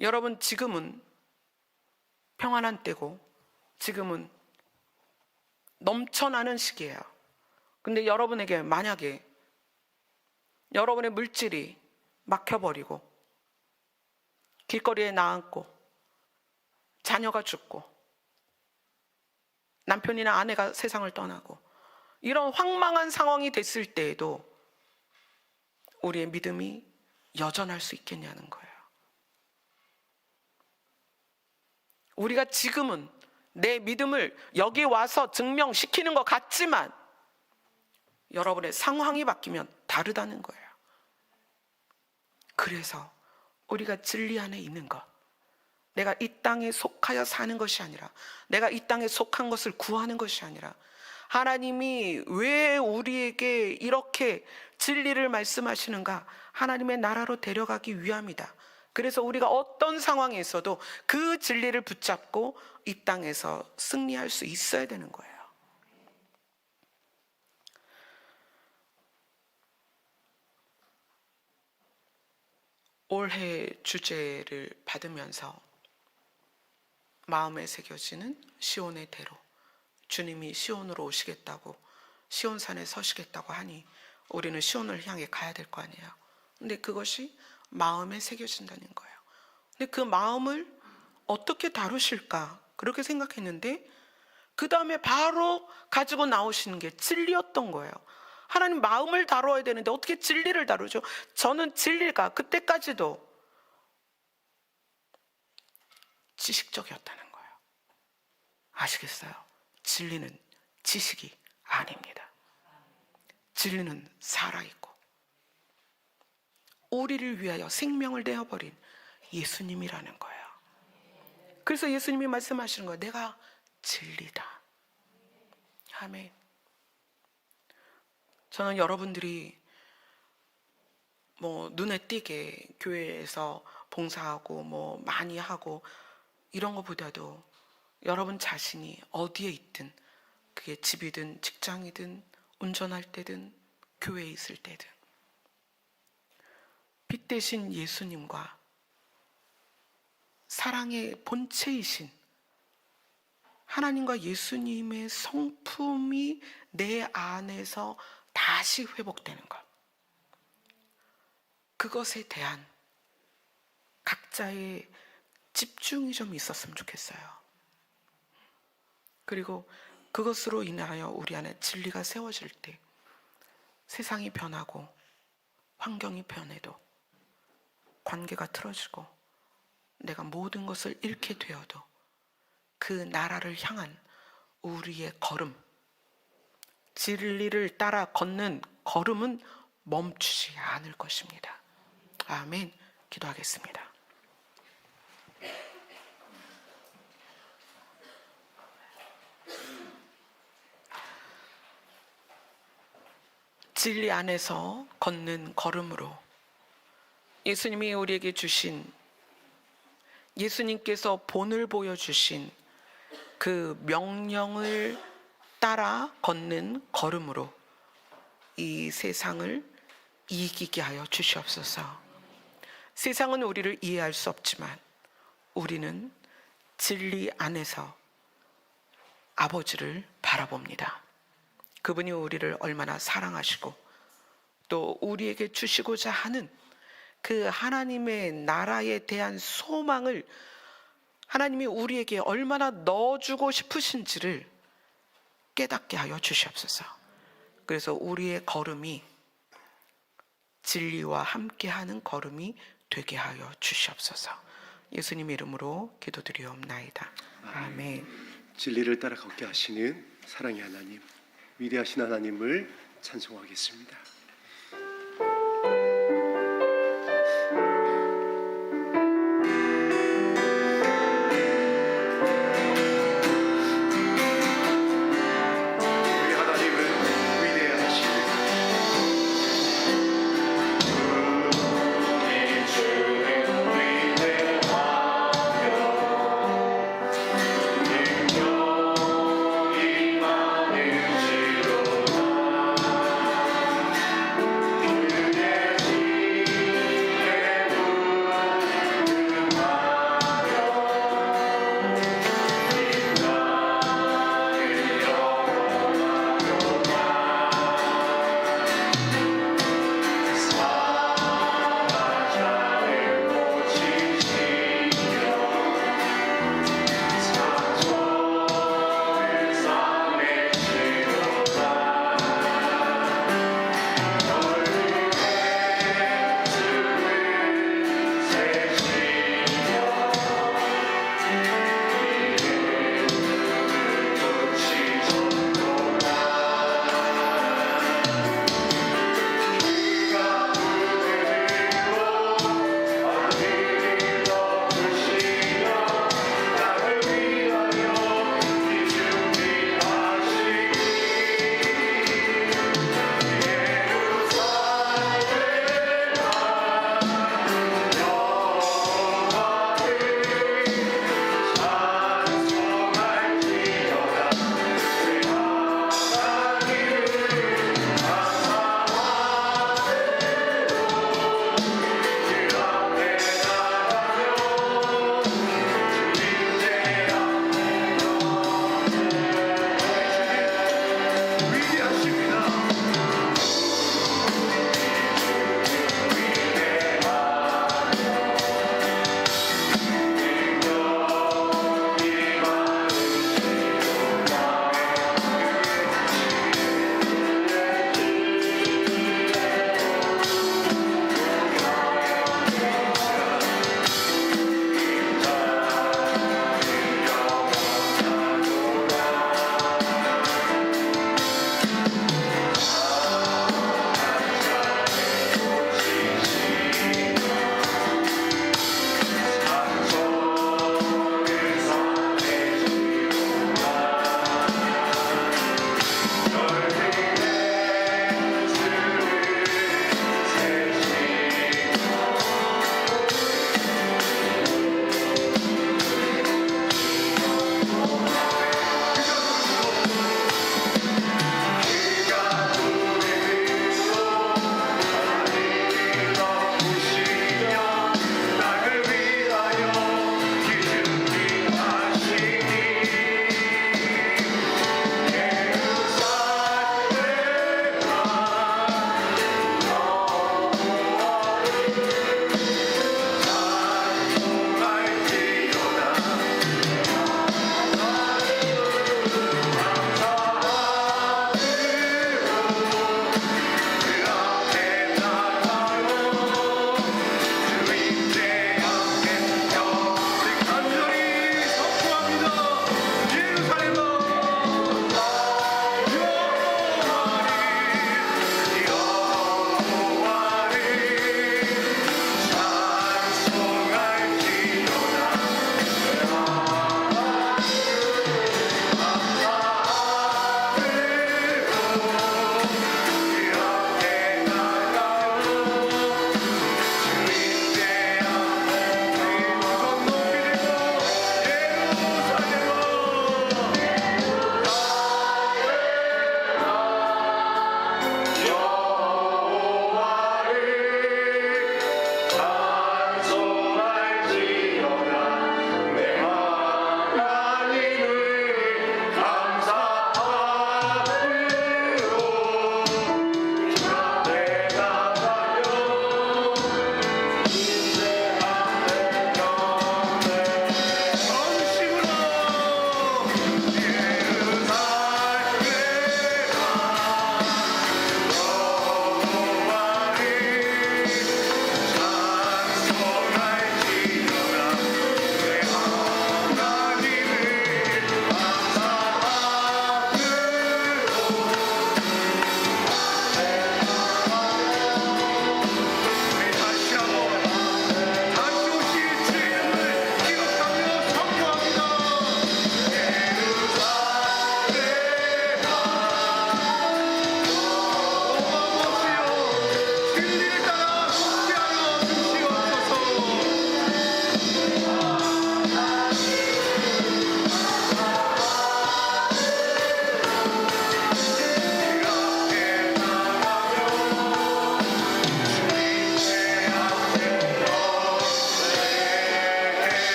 여러분 지금은 평안한 때고 지금은 넘쳐나는 시기예요. 근데 여러분에게 만약에 여러분의 물질이 막혀버리고 길거리에 나앉고 자녀가 죽고 남편이나 아내가 세상을 떠나고 이런 황망한 상황이 됐을 때에도 우리의 믿음이 여전할 수 있겠냐는 거예요. 우리가 지금은 내 믿음을 여기 와서 증명시키는 것 같지만 여러분의 상황이 바뀌면 다르다는 거예요. 그래서 우리가 진리 안에 있는 것, 내가 이 땅에 속하여 사는 것이 아니라 내가 이 땅에 속한 것을 구하는 것이 아니라 하나님이 왜 우리에게 이렇게 진리를 말씀하시는가? 하나님의 나라로 데려가기 위함이다. 그래서 우리가 어떤 상황에서도 그 진리를 붙잡고 이 땅에서 승리할 수 있어야 되는 거예요. 올해 주제를 받으면서 마음에 새겨지는 시온의 대로, 주님이 시온으로 오시겠다고 시온산에 서시겠다고 하니 우리는 시온을 향해 가야 될 거 아니에요. 근데 그것이 마음에 새겨진다는 거예요. 근데 그 마음을 어떻게 다루실까 그렇게 생각했는데 그 다음에 바로 가지고 나오시는 게 진리였던 거예요. 하나님 마음을 다뤄야 되는데 어떻게 진리를 다루죠? 저는 진리가 그때까지도 지식적이었다는 거예요. 아시겠어요? 진리는 지식이 아닙니다. 진리는 살아있고 우리를 위하여 생명을 내어버린 예수님이라는 거예요. 그래서 예수님이 말씀하시는 거예요. 내가 진리다. 아멘. 저는 여러분들이 뭐 눈에 띄게 교회에서 봉사하고 뭐 많이 하고 이런 것보다도 여러분 자신이 어디에 있든 그게 집이든 직장이든 운전할 때든 교회에 있을 때든 빛 대신 예수님과 사랑의 본체이신 하나님과 예수님의 성품이 내 안에서 다시 회복되는 것. 그것에 대한 각자의 집중이 좀 있었으면 좋겠어요. 그리고 그것으로 인하여 우리 안에 진리가 세워질 때 세상이 변하고 환경이 변해도 관계가 틀어지고 내가 모든 것을 잃게 되어도 그 나라를 향한 우리의 걸음, 진리를 따라 걷는 걸음은 멈추지 않을 것입니다. 아멘. 기도하겠습니다. 진리 안에서 걷는 걸음으로 예수님이 우리에게 주신, 예수님께서 본을 보여주신 그 명령을 따라 걷는 걸음으로 이 세상을 이기게 하여 주시옵소서. 세상은 우리를 이해할 수 없지만 우리는 진리 안에서 아버지를 바라봅니다. 그분이 우리를 얼마나 사랑하시고 또 우리에게 주시고자 하는 그 하나님의 나라에 대한 소망을 하나님이 우리에게 얼마나 넣어주고 싶으신지를 깨닫게 하여 주시옵소서. 그래서 우리의 걸음이 진리와 함께하는 걸음이 되게 하여 주시옵소서. 예수님 이름으로 기도드리옵나이다. 아멘. 진리를 따라 걷게 하시는 사랑의 하나님, 위대하신 하나님을 찬송하겠습니다.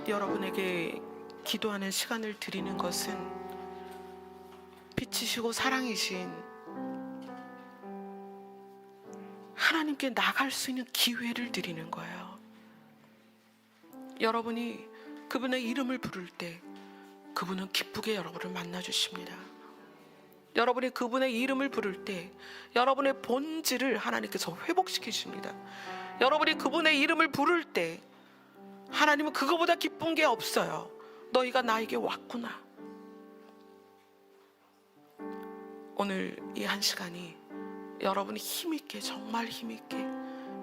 여러분에게 기도하는 시간을 드리는 것은 빛이시고 사랑이신 하나님께 나갈 수 있는 기회를 드리는 거예요. 여러분이 그분의 이름을 부를 때 그분은 기쁘게 여러분을 만나 주십니다. 여러분이 그분의 이름을 부를 때 여러분의 본질을 하나님께서 회복시키십니다. 여러분이 그분의 이름을 부를 때 하나님은 그거보다 기쁜 게 없어요. 너희가 나에게 왔구나. 오늘 이 한 시간이 여러분이 힘있게, 정말 힘있게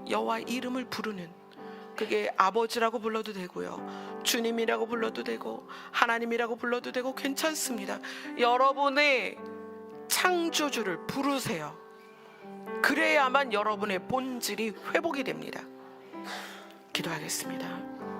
여호와의 이름을 부르는, 그게 아버지라고 불러도 되고요, 주님이라고 불러도 되고 하나님이라고 불러도 되고 괜찮습니다. 여러분의 창조주를 부르세요. 그래야만 여러분의 본질이 회복이 됩니다. 기도하겠습니다.